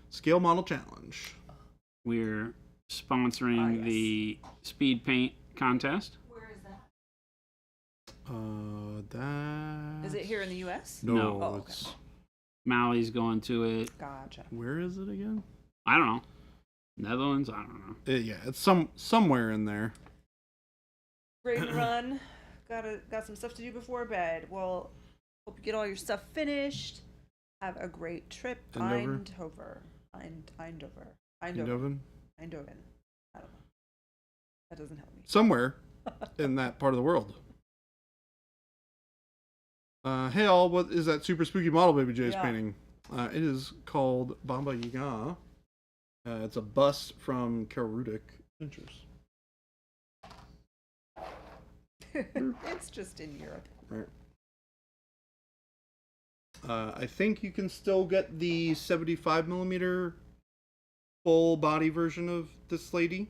Scale Model Challenge. We're sponsoring yes. the speed paint contest. Where is that? That... Is it here in the U.S.? No, Oh, okay. it's... Mally's going to it. Gotcha. Where is it again? I don't know. Netherlands? I don't know. Yeah, it's somewhere in there. Raid and run. Got some stuff to do before bed. Well, hope you get all your stuff finished. Have a great trip. Eindhoven? Eindhoven. Eindhoven? I don't know. That doesn't help me. Somewhere in that part of the world. Hey all, what is that super spooky model Baby J is painting? It is called Baba Yaga. It's a bust from Carol Rudick Ventures. It's just in Europe. Right. I think you can still get the 75mm full body version of this lady.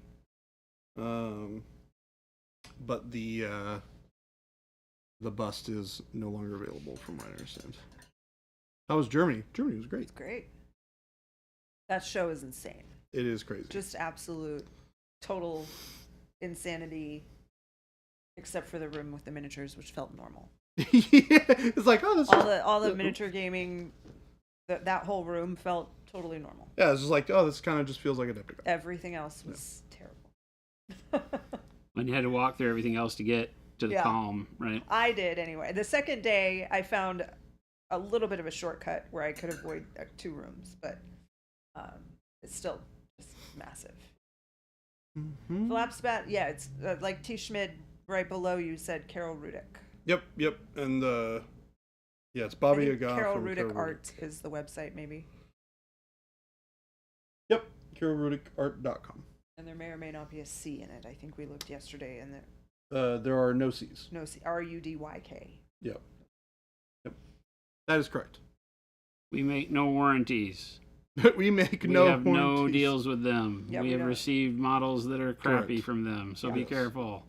But the bust is no longer available from what I understand. How was Germany? Germany was great. It's great. That show is insane. It is crazy. Just absolute, total insanity. Except for the room with the miniatures, which felt normal. It's like, oh, this All the miniature gaming, that whole room felt totally normal. Yeah, it's just like, oh, this kind of just feels like a Adepticon. Everything else was terrible. And you had to walk through everything else to get to the Yeah. calm, right? I did anyway. The second day, I found a little bit of a shortcut where I could avoid 2 rooms, but it's still just massive. Mm-hmm. Flapspat, yeah, it's like T. Schmid right below you said Carol Rudick. Yep. And yeah, it's Baba Yaga Carol from Rudick Carol Art is the website, maybe. Yep, CarolRudickArt.com. And there may or may not be a C in it. I think we looked yesterday, and There are no C's. no C. RUDYK. Yep. That is correct. We make no warranties. We make We no have no warranties. deals with them. Yeah, we we have don't. received models that are crappy Correct. from them, so be Yes. careful.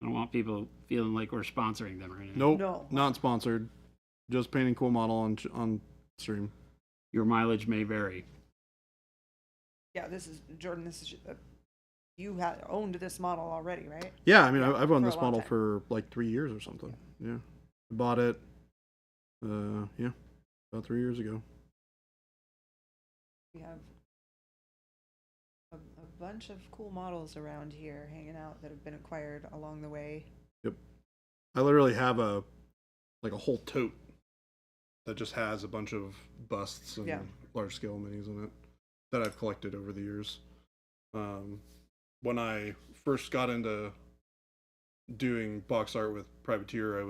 I don't want people feeling like we're sponsoring them or anything. Nope. No. Not sponsored. Just painting cool model on stream. Your mileage may vary. Yeah, this is Jordan. This is you had owned this model already, right? Yeah, I mean, Yeah, I've for owned a this long model time. for like 3 years or something. Yeah. I bought it, yeah, about 3 years ago. We have a bunch of cool models around here hanging out that have been acquired along the way. I literally have a whole tote that just has a bunch of busts and Yeah. large scale minis in it. that I've collected over the years. When I first got into doing box art with Privateer,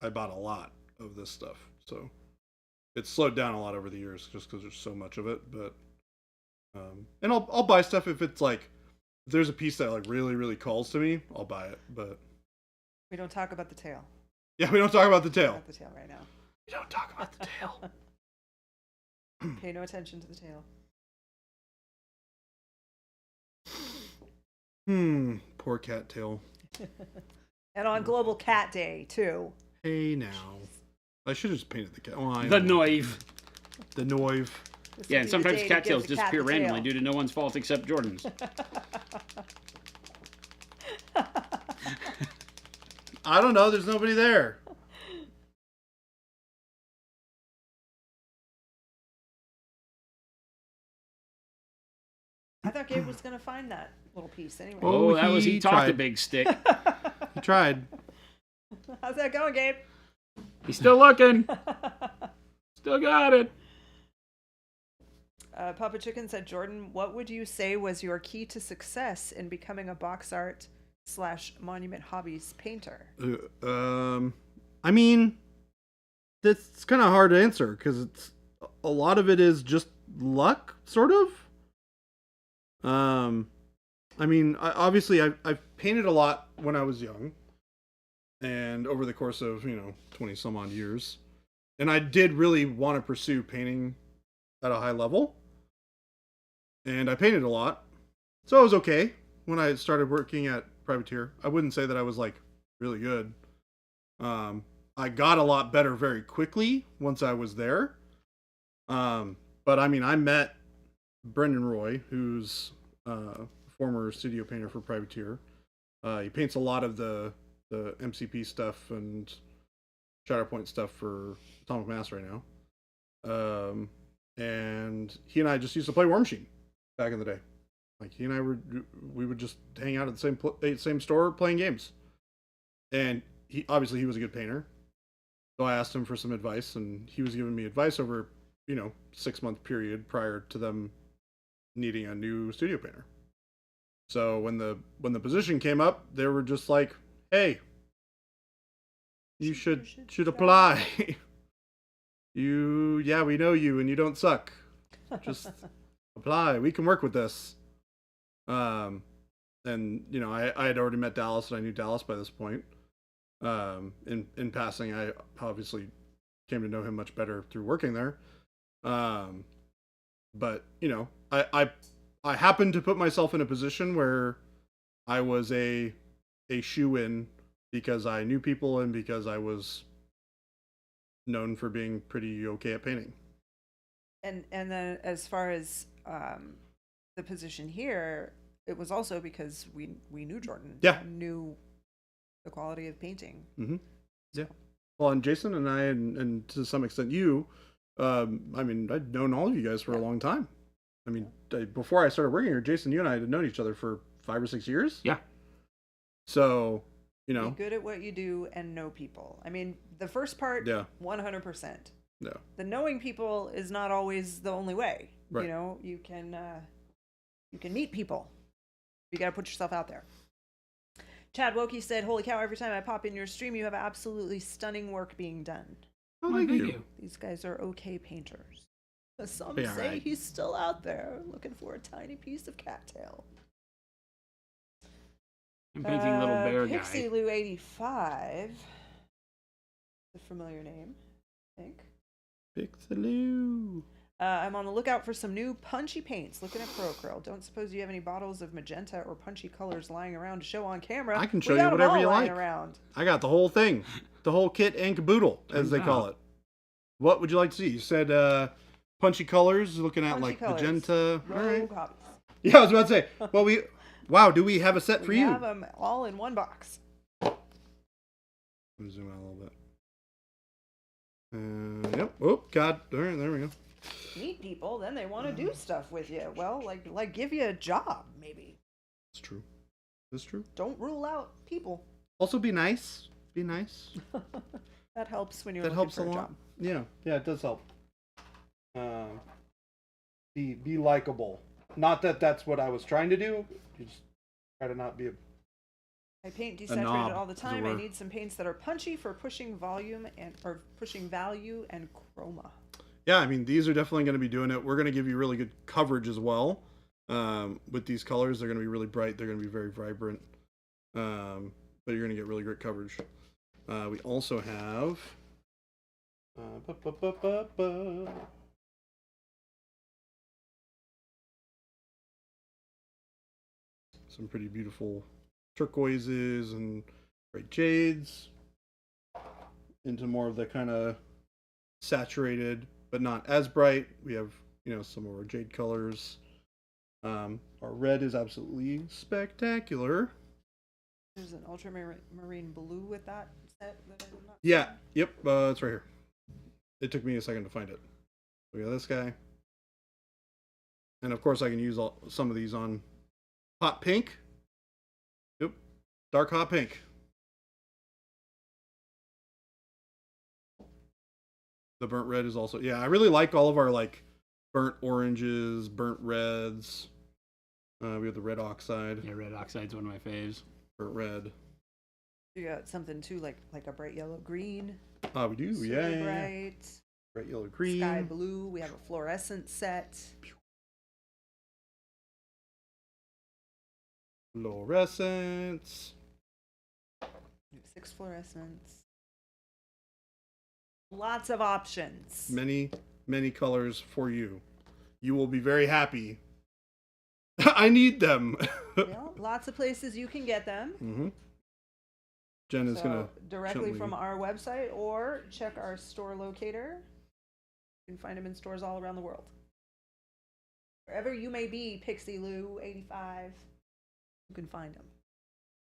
I bought a lot of this stuff. So it's slowed down a lot over the years just because there's so much of it. But and I'll buy stuff if it's like if there's a piece that like really really calls to me, I'll buy it. But We don't talk about the tail. yeah, we don't talk about the tail. Not the tail right now. We don't talk about the tail. Pay no attention to the tail. Poor cat tail. And on Global Cat Day too. Hey now. I should have just painted the cat. Well, The noive. The noive. This Yeah, would and be sometimes the day to cattails give the cat disappear the tail. randomly due to no one's fault except Jordan's. I don't know. There's nobody there. I thought Gabe was gonna find that little piece anyway. Oh, that was he talked a tried. big stick. He tried. How's that going, Gabe? He's still looking. Still got it. Papa Chicken said, Jordan, what would you say was your key to success in becoming a box art / monument hobbies painter? I mean, that's kind of hard to answer because it's a lot of it is just luck, sort of. I mean, obviously, I've painted a lot when I was young, and over the course of 20 some odd years, and I did really want to pursue painting at a high level, and I painted a lot, so I was okay when I started working at Privateer. I wouldn't say that I was like really good. I got a lot better very quickly once I was there. But I mean, I met Brendan Roy, who's a former studio painter for Privateer. He paints a lot of the MCP stuff and Shatterpoint stuff for Atomic Mass right now. And he and I just used to play War Machine back in the day. Like he and I would just hang out at the same store playing games. And he was a good painter. So I asked him for some advice, and he was giving me advice over 6-month period prior to them needing a new studio painter. So when the position came up, they were just like, "Hey, you should apply. We know you, and you don't suck. Just apply. We can work with this." And I had already met Dallas, and I knew Dallas by this point. In passing, I obviously came to know him much better through working there. But I happened to put myself in a position where I was a shoe-in because I knew people and because I was known for being pretty okay at painting. And then as far as the position here, it was also because we knew Jordan. Yeah. Knew the quality of painting. Mm-hmm. Yeah. Well, and Jason and I, and to some extent you, I mean, I'd known all of you guys for a long time. I mean, before I started working here, Jason, you and I had known each other for 5 or 6 years. Yeah. So, Be good at what you do and know people. I mean, the first part, 100%. Yeah. The knowing people is not always the only way. Right. You can meet people. You got to put yourself out there. Chad Wokey said, "Holy cow, every time I pop in your stream, you have absolutely stunning work being done. Oh, thank you. These guys are okay painters. Some Yeah, say right. he's still out there looking for a tiny piece of cattail." I'm painting a little bear guy. Pixie Lou 85. A familiar name, I think. Pixeloo. I'm on the lookout for some new punchy paints. Looking at Procurl. Don't suppose you have any bottles of magenta or punchy colors lying around to show on camera. I can We show you got 'em whatever all you lying like. Around. I got the whole thing, the whole kit and caboodle, as they call it. What would you like to see? You said punchy colors, looking at Punchy like colors. magenta. All right. Rogue hobbies. Yeah, I was about to say. Well, wow, do we have a set for We you? have them all in one box. Let me zoom out a little bit. Yep. Oh God. All right, there we go. Meet people, then they want to do stuff with you. Well, like give you a job, maybe. It's true. It's true. Don't rule out people. Also, be nice. Be nice. That helps when you're That looking helps for a a lot. job. Yeah, it does help. be likable. Not that that's what I was trying to do. Just try to not be a. I paint knob, desaturated all the as it time. I were. need some paints that are punchy for pushing volume or pushing value and chroma. Yeah, I mean, these are definitely going to be doing it. We're going to give you really good coverage as well. With these colors, they're going to be really bright. They're going to be very vibrant. But you're going to get really great coverage. We also have some pretty beautiful turquoises and bright jades into more of the kind of saturated but not as bright. We have, some of our jade colors. Our red is absolutely spectacular. There's an ultramarine blue with that set. That I'm not Yeah, yep, it's right here. It took me a second to find it. We got this guy. And of course I can use some of these on hot pink. Yep, dark hot pink. The burnt red is also, I really like all of our burnt oranges, burnt reds. We have the red oxide. Yeah, red oxide's one of my faves. Burnt red. You got something too, like a bright yellow green. We do, Super yeah. bright. Bright yellow green. Sky blue. We have a fluorescent set. Fluorescents. We have 6 fluorescents. Lots of options. Many, many colors for you. You will be very happy. I need them. Lots of places you can get them. Mm-hmm. Jen is going to directly from our website or check our store locator. You can find them in stores all around the world. Wherever you may be, Pixie Lou 85, you can find them.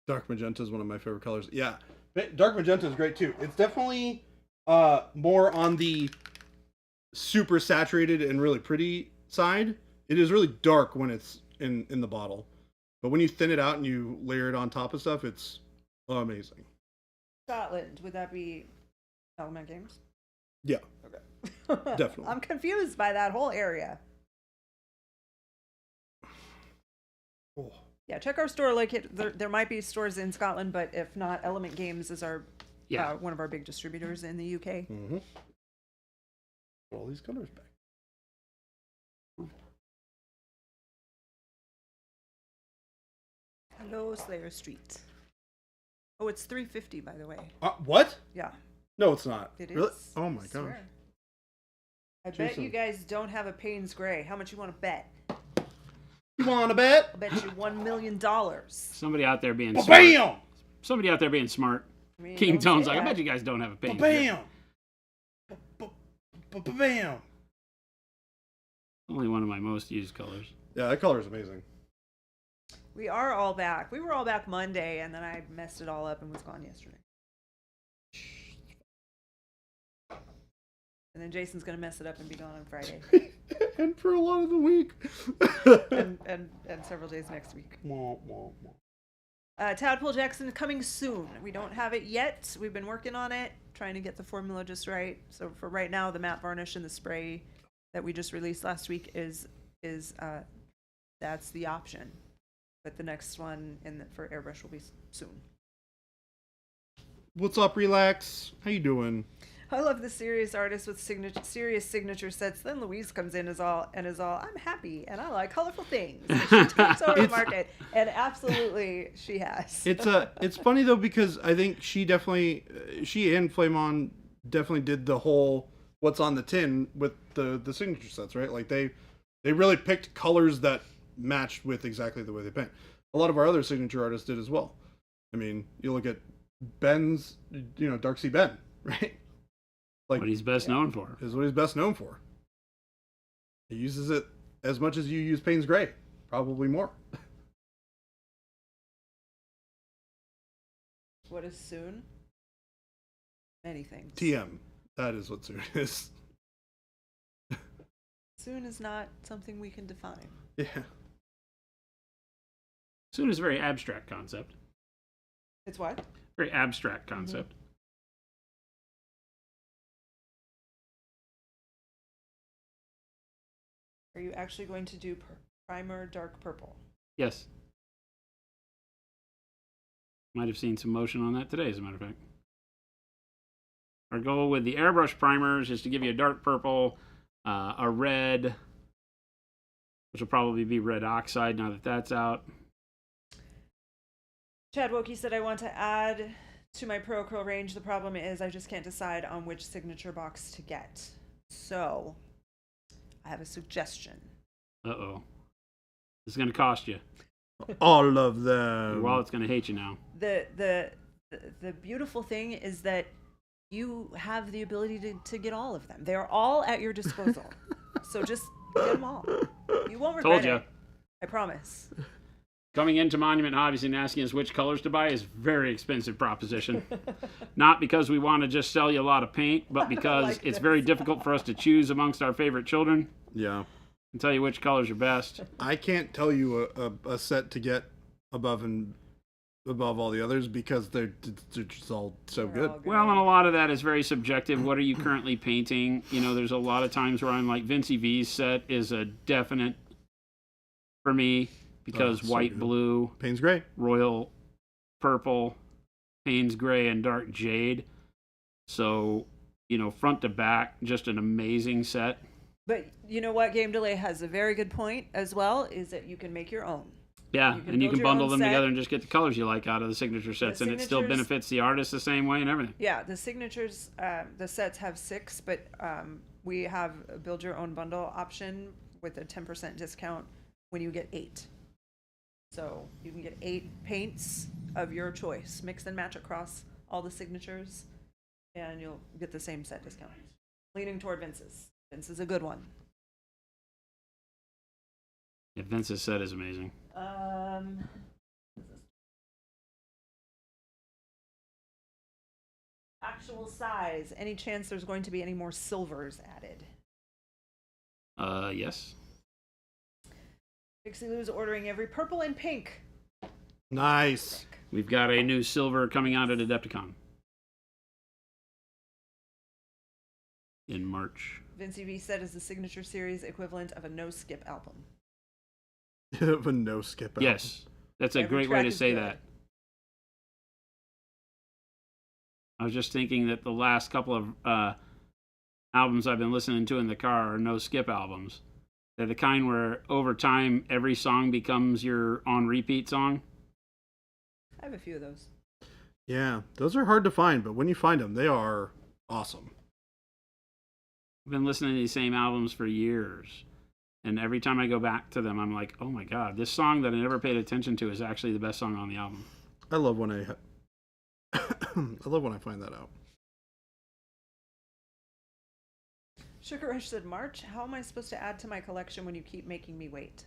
Dark magenta is one of my favorite colors. Yeah, dark magenta is great too. It's definitely more on the super saturated and really pretty side. It is really dark when it's in the bottle, but when you thin it out and you layer it on top of stuff, it's amazing. Scotland, would that be Element Games? Yeah. Okay. Definitely. I'm confused by that whole area. Oh. Yeah, check our store locator. There might be stores in Scotland, but if not, Element Games is our one of our big distributors in the UK. Mm-hmm. Put all these colors back. Hello, Slayer Street. Oh, it's $3.50, by the way. What? Yeah, No, it's not. it is. Really? Oh my I gosh. swear. I bet Jason. you guys don't have a Payne's Gray. How much you want to bet? You want to bet? I'll bet you $1 million. Somebody out there being smart. Bam! Somebody out there being smart. I mean, King don't Tone's say like, I that. bet you guys don't have a page. Bam! Bam! Only one of my most used colors. Yeah, that color is amazing. We are all back. We were all back Monday, and then I messed it all up and was gone yesterday. And then Jason's gonna mess it up and be gone on Friday, And for a lot of the week. and several days next week. Tadpole Jackson coming soon. We don't have it yet. We've been working on it, trying to get the formula just right. So for right now, the matte varnish and the spray that we just released last week is that's the option. But the next one for airbrush will be soon. What's up, Relax? How you doing? I love the serious artist with serious signature sets. Then Louise comes in is all, I'm happy and I like colorful things. And she takes over the market, and absolutely she has. It's funny though, because I think she and Flame On definitely did the whole what's on the tin with the signature sets, right? Like they really picked colors that matched with exactly the way they paint. A lot of our other signature artists did as well. I mean, you look at Ben's, Dark Sea Ben, right? Like What he's best known for. is what he's best known for. He uses it as much as you use Payne's Gray, probably more. What is soon? Many things. TM, that is what soon is. Soon is not something we can define. Yeah. Soon is a very abstract concept. It's what? Very abstract concept. Are you actually going to do primer dark purple? Yes. Might have seen some motion on that today, as a matter of fact. Our goal with the airbrush primers is to give you a dark purple, a red, which will probably be red oxide now that that's out. Chad Wokey said, I want to add to my Pro Curl range. The problem is I just can't decide on which signature box to get. So, I have a suggestion. Uh-oh. This is going to cost you. All of them. Your wallet's going to hate you now. The beautiful thing is that you have the ability to get all of them. They're all at your disposal. So just get them all. You won't regret Told you. it. I promise. Coming into Monument Hobbies and asking us which colors to buy is a very expensive proposition. Not because we want to just sell you a lot of paint, but because Like it's this. very difficult for us to choose amongst our favorite children Yeah. and tell you which colors are best. I can't tell you a set to get above all the others because they're just all so They're good. all good. Well, and a lot of that is very subjective. What are you currently painting? You know, there's a lot of times where I'm like, Vincey V's set is a definite for me because so white, good. blue, Payne's gray. royal purple, Payne's gray, and dark jade. So, you know, front to back, just an amazing set. But you know what? Game Delay has a very good point as well, is that you can make your own. Yeah, You can and you build can your bundle own them set. together and just get the colors you like out of the signature sets, and it still signatures- benefits the artist the same way and everything. Yeah, the signatures, the sets have 6, but we have a build your own bundle option with a 10% discount when you get 8. So you can get 8 paints of your choice, mix and match across all the signatures, and you'll get the same set discount. Leaning toward Vince's. Vince is a good one. Yeah, Vince's set is amazing. Actual size. Any chance there's going to be any more silvers added? Yes. Pixie Lou's ordering every purple and pink. Nice. We've got a new silver coming out at Adepticon in March. Vincey V said is the signature series equivalent of a no skip album. But no skip out. Yes, that's a Every great way track to is say good. that. I was just thinking that the last couple of albums I've been listening to in the car are no skip albums. They're the kind where over time every song becomes your on repeat song. I have a few of those. Yeah, those are hard to find, but when you find them, they are awesome. I've been listening to these same albums for years. And every time I go back to them, I'm like, oh my God, this song that I never paid attention to is actually the best song on the album. I love when I love when I find that out. Sugar Rush said, March, how am I supposed to add to my collection when you keep making me wait?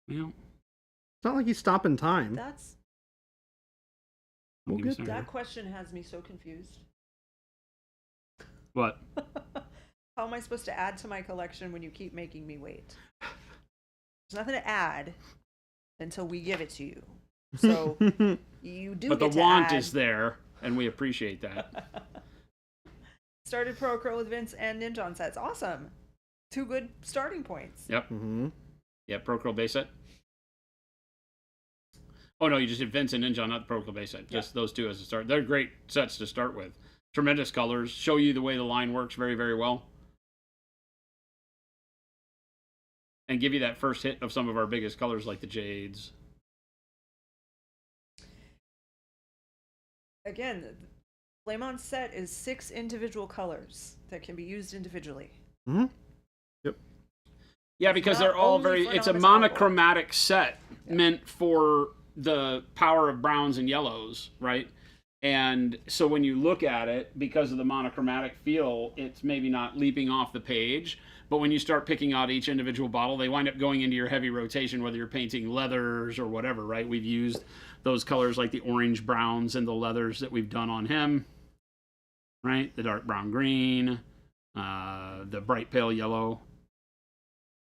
You know, It's not like he's stopping time. That's We'll give me get some- there. that question has me so confused. what? How am I supposed to add to my collection when you keep making me wait? There's nothing to add until we give it to you. So you do But the get to want add. is there, and we appreciate that. Started Pro Curl with Vince and Ninja on sets. Awesome. 2 good starting points. Yep. Mm-hmm. Yeah, Pro Curl base set. Oh no, you just did Vince and Ninja, not the Pro Curl base set. Just those two as a start. They're great sets to start with. Tremendous colors. Show you the way the line works very, very well. And give you that first hit of some of our biggest colors like the Jades. Again, the Flame On set is 6 individual colors that can be used individually. Mm-hmm. Yeah, because not they're all only very, for it's a non-metallic monochromatic set meant for the power of browns and yellows, right? And so when you look at it, because of the monochromatic feel, it's maybe not leaping off the page. But when you start picking out each individual bottle, they wind up going into your heavy rotation, whether you're painting leathers or whatever, right? We've used those colors like the orange browns and the leathers that we've done on him, right? The dark brown green, the bright pale yellow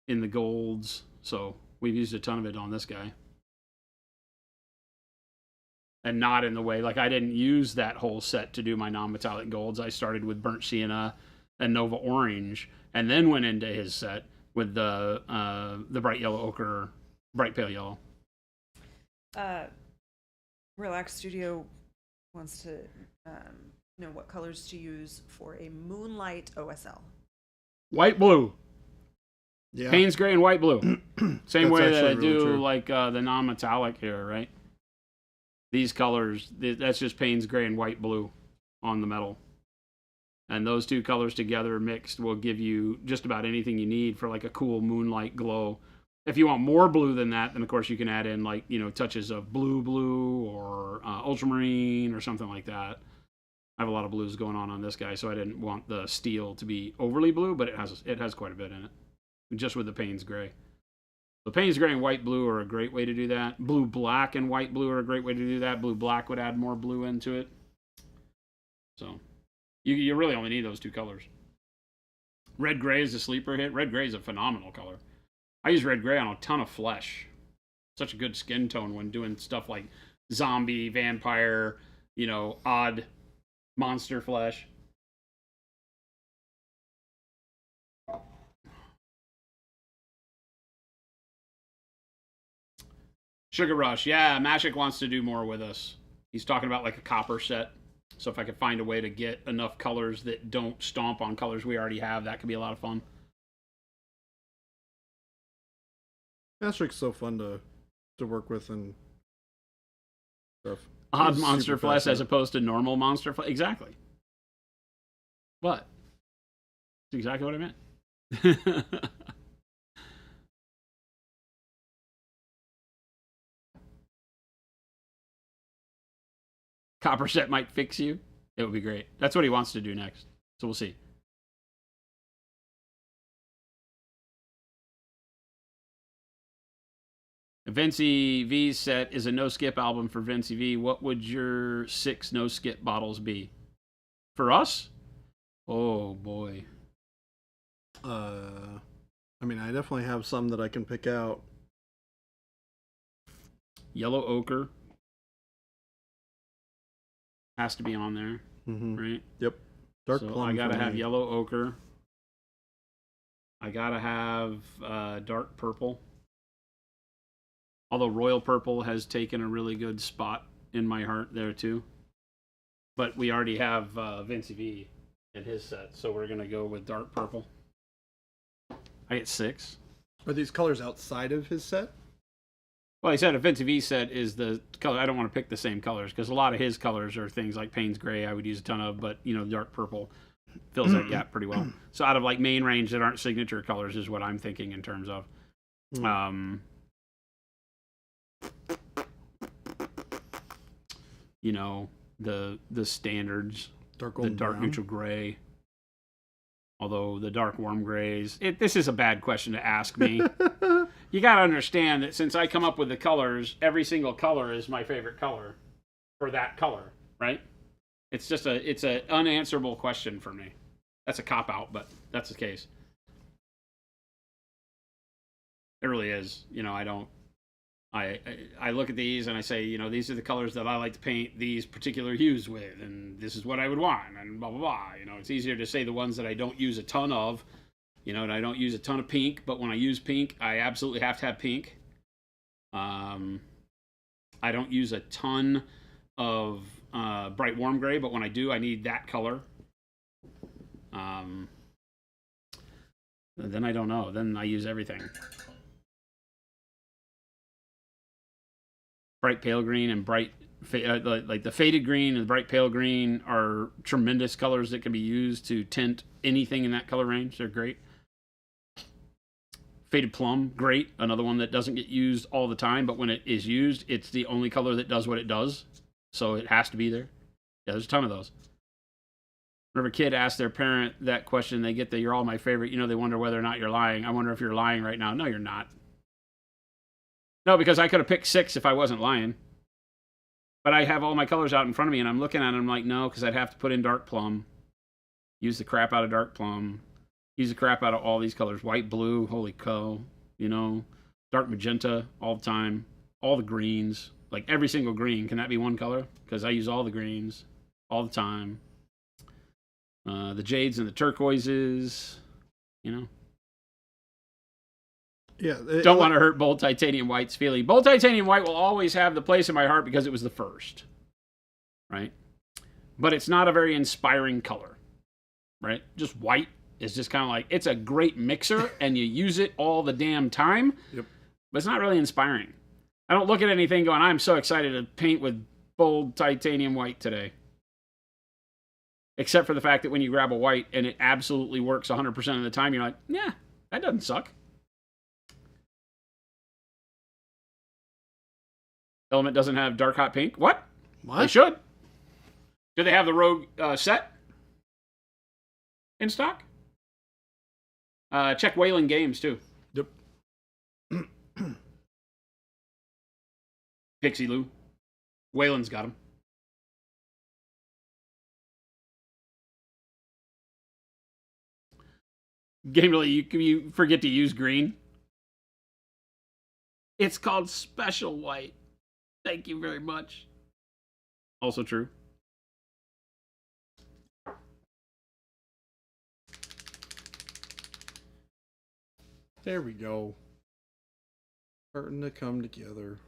in the golds. So we've used a ton of it on this guy. And not in the way, like I didn't use that whole set to do my non-metallic golds. I started with burnt sienna and Nova Orange and then went into his set with the bright yellow ochre, bright pale yellow. Relax Studio wants to know what colors to use for a moonlight OSL. White, blue. Yeah. Payne's gray and white blue. Same way that I actually really do true. like the non-metallic here, right? These colors, that's just Payne's gray and white blue on the metal. And those two colors together mixed will give you just about anything you need for like a cool moonlight glow. If you want more blue than that, then of course you can add in like, touches of blue or ultramarine or something like that. I have a lot of blues going on this guy, so I didn't want the steel to be overly blue, but it has quite a bit in it, just with the Payne's gray. The Payne's gray and white blue are a great way to do that. Blue black and white blue are a great way to do that. Blue black would add more blue into it. So you really only need those two colors. Red gray is a sleeper hit. Red gray is a phenomenal color. I use red gray on a ton of flesh. Such a good skin tone when doing stuff like zombie, vampire, odd monster flesh. Sugar Rush, yeah, Mashik wants to do more with us. He's talking about like a copper set. So if I could find a way to get enough colors that don't stomp on colors we already have, that could be a lot of fun. Mastrix's so fun to work with and stuff. Odd He's monster super flesh as fascinating. opposed to normal monster flesh. Exactly. What? That's exactly what I meant. Copper set might fix you. It would be great. That's what he wants to do next. So we'll see. Vinci V's set is a no-skip album for Vinci V. What would your 6 no-skip bottles be? For us? Oh, boy. I mean, I definitely have some that I can pick out. Yellow ochre has to be on there, Mm-hmm. right? Yep. Dark so plum. I gotta for have me. yellow ochre. I gotta have dark purple. Although royal purple has taken a really good spot in my heart there too. But we already have Vinci V in his set, so we're gonna go with dark purple. I get 6. Are these colors outside of his set? Well, I said a Vinci V set is the color. I don't want to pick the same colors because a lot of his colors are things like Payne's gray. I would use a ton of, but dark purple fills that gap pretty well. So out of like main range that aren't signature colors is what I'm thinking in terms of. The standards, Dark the golden dark brown. neutral gray. Although the dark warm grays, this is a bad question to ask me. You got to understand that since I come up with the colors, every single color is my favorite color for that color, right? It's an unanswerable question for me. That's a cop out, but that's the case. It really is. I look at these and I say, these are the colors that I like to paint these particular hues with, and this is what I would want, and blah, blah, blah. It's easier to say the ones that I don't use a ton of, and I don't use a ton of pink, but when I use pink, I absolutely have to have pink. I don't use a ton of bright warm gray, but when I do, I need that color. Then I don't know. Then I use everything. Bright pale green and bright, like the faded green and the bright pale green are tremendous colors that can be used to tint anything in that color range. They're great. Faded plum, great. Another one that doesn't get used all the time, but when it is used, it's the only color that does what it does. So it has to be there. Yeah, there's a ton of those. Whenever a kid asks their parent that question, they get the "you're all my favorite," they wonder whether or not you're lying. I wonder if you're lying right now. No, you're not. No, because I could have picked 6 if I wasn't lying. But I have all my colors out in front of me, and I'm looking at them, I'm like, no, because I'd have to put in dark plum. Use the crap out of dark plum. Use the crap out of all these colors. White, blue, holy cow. Dark magenta all the time. All the greens. Like every single green. Can that be one color? Because I use all the greens all the time. The jades and the turquoises. Yeah. Don't want to hurt Bold Titanium White's feeling. Bold Titanium White will always have the place in my heart because it was the first. Right? But it's not a very inspiring color. Right? Just white is just kind of like, it's a great mixer and you use it all the damn time. Yep. But it's not really inspiring. I don't look at anything going, I'm so excited to paint with Bold Titanium White today. Except for the fact that when you grab a white and it absolutely works 100% of the time, you're like, yeah, that doesn't suck. Element doesn't have dark hot pink. What? They should. Do they have the Rogue set in stock? Check Wayland Games too. Yep. Pixie Lou. Wayland's got them. Game really, you forget to use green. It's called Special White. Thank you very much. Also true. There we go. Starting to come together.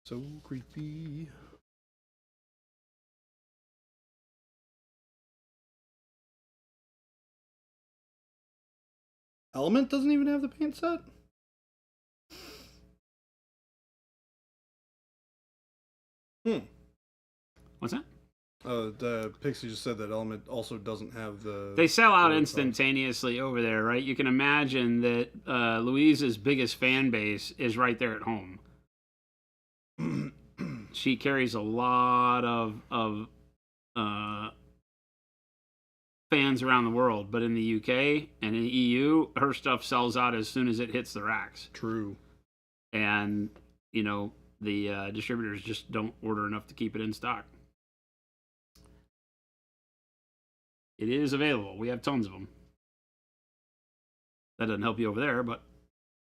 So creepy. Element doesn't even have the paint set? What's that? The Pixie just said that Element also doesn't have the... They sell out instantaneously over there, right? You can imagine that Louise's biggest fan base is right there at home. She carries a lot of fans around the world, but in the UK and in the EU, her stuff sells out as soon as it hits the racks. True. And, you know, the distributors just don't order enough to keep it in stock. It is available. We have tons of them. That doesn't help you over there, but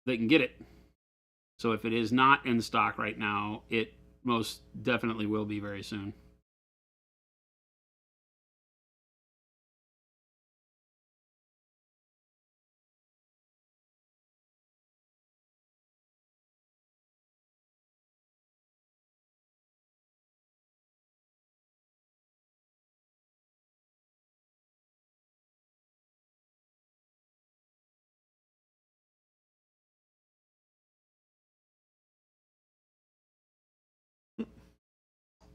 they can get it. So if it is not in stock right now, it most definitely will be very soon.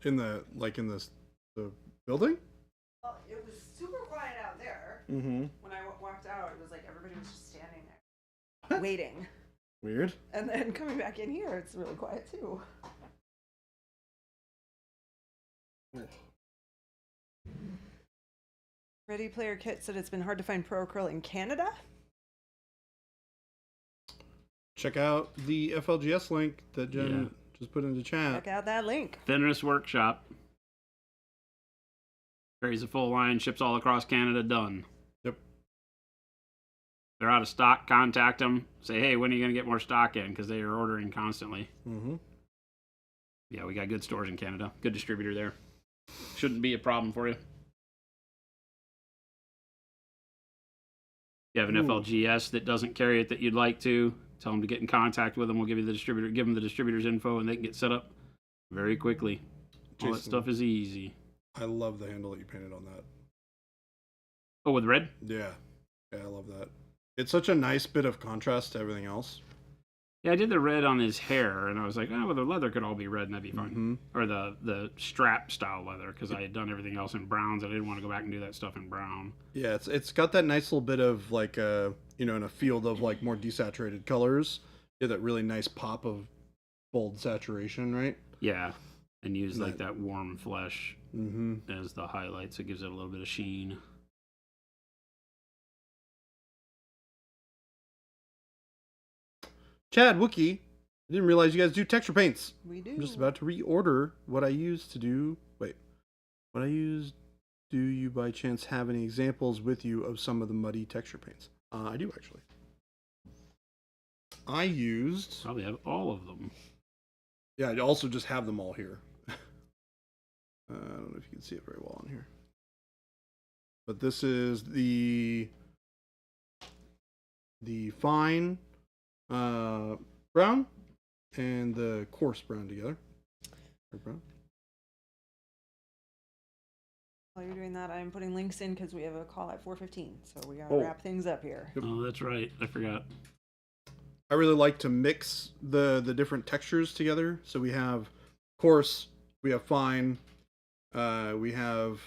In the the building? Well, it was super quiet out there. Mm-hmm. When I walked out, it was like everybody was just standing there, waiting. Weird. And then coming back in here, it's really quiet too. Ready Player Kit said it's been hard to find Pro Acryl in Canada. Check out the FLGS link that Jen just put into chat. Check out that link. Fenris Workshop. Carries a full line, ships all across Canada, done. Yep. They're out of stock, contact them. Say, hey, when are you going to get more stock in? Because they are ordering constantly. Mm-hmm. Yeah, we got good stores in Canada. Good distributor there. Shouldn't be a problem for you. You have an FLGS that doesn't carry it that you'd like to, tell them to get in contact with them. We'll give you the distributor, give them the distributor's info, and they can get set up very quickly. All that stuff is easy. I love the handle that you painted on that. Oh, with red? Yeah. Yeah, I love that. It's such a nice bit of contrast to everything else. Yeah, I did the red on his hair, and I was like, oh, well, the leather could all be red, and that'd be fine. Mm-hmm. Or the strap style leather, because I had done everything else in browns. I didn't want to go back and do that stuff in brown. Yeah, it's got that nice little bit of like in a field of like more desaturated colors. Yeah, that really nice pop of bold saturation, right? Yeah, and use like that warm flesh mm-hmm. as the highlights. It gives it a little bit of sheen. Chad Wookie, I didn't realize you guys do texture paints. We do. I'm just about to reorder what I used to do. Wait, what I used? Do you by chance have any examples with you of some of the muddy texture paints? I do actually. I used. Probably have all of them. Yeah, I also just have them all here. I don't know if you can see it very well on here. But this is the fine brown and the coarse brown together. Brown. While you're doing that, I'm putting links in because we have a call at 4:15, so we gotta wrap things up here. Oh, that's right. I forgot. I really like to mix the different textures together. So we have coarse, we have fine, we have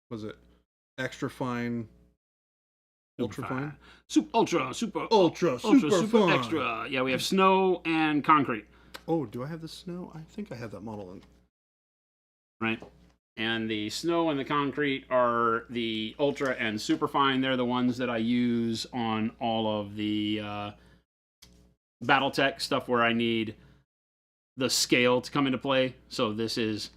was it extra fine, ultra fine, Ultra, super fine. extra. Yeah, we have snow and concrete. Oh, do I have the snow? I think I have that model in. Right. And the snow and the concrete are the ultra and super fine. They're the ones that I use on all of the BattleTech stuff where I need the scale to come into play. So this is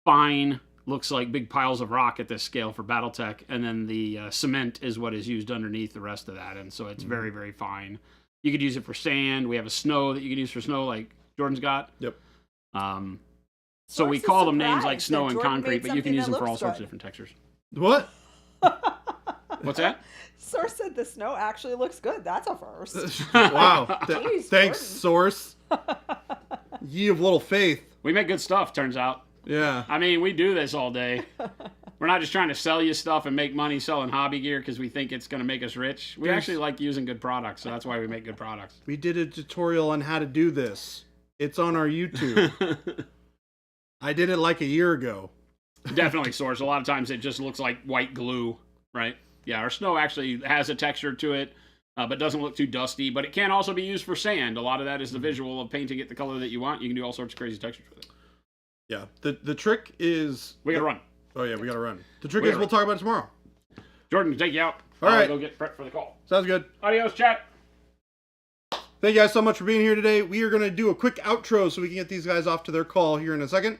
fine, looks like big piles of rock at this scale for BattleTech, and then the cement is what is used underneath the rest of that, and so it's very, very fine. You could use it for sand. We have a snow that you can use for snow, like Jordan's got. Yep. So we call them names like surprised snow that and Jordan concrete, made but you can something use them that for all looks sorts of good. different textures. What? What's that? Source said the snow actually looks good. That's a first. Wow. Jeez, Thanks, Jordan. Source. Ye of little faith. We make good stuff, turns out. Yeah. I mean, we do this all day. We're not just trying to sell you stuff and make money selling hobby gear because we think it's going to make us rich. We actually like using good products, so that's why we make good products. We did a tutorial on how to do this. It's on our YouTube. I did it like a year ago. Definitely Source. A lot of times it just looks like white glue, right? Yeah, our snow actually has a texture to it, but doesn't look too dusty. But it can also be used for sand. A lot of that is the visual of painting it the color that you want. You can do all sorts of crazy textures with it. Yeah. The trick is... We gotta run. Oh, yeah, we gotta run. The trick is we'll talk about it tomorrow. Jordan, take you out. All right. Go get prepped for the call. Sounds good. Adios, chat. Thank you guys so much for being here today. We are going to do a quick outro so we can get these guys off to their call here in a second.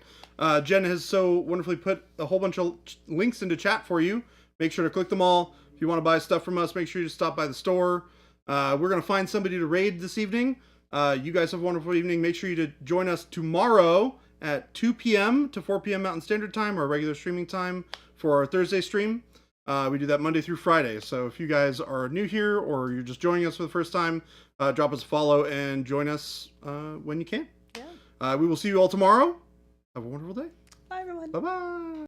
Jen has so wonderfully put a whole bunch of links into chat for you. Make sure to click them all. If you want to buy stuff from us, make sure you stop by the store. We're going to find somebody to raid this evening. You guys have a wonderful evening. Make sure you to join us tomorrow at 2 p.m. to 4 p.m. Mountain Standard Time, our regular streaming time for our Thursday stream. We do that Monday through Friday. So if you guys are new here or you're just joining us for the first time, drop us a follow and join us when you can. Yeah. We will see you all tomorrow. Have a wonderful day. Bye, everyone. Bye-bye.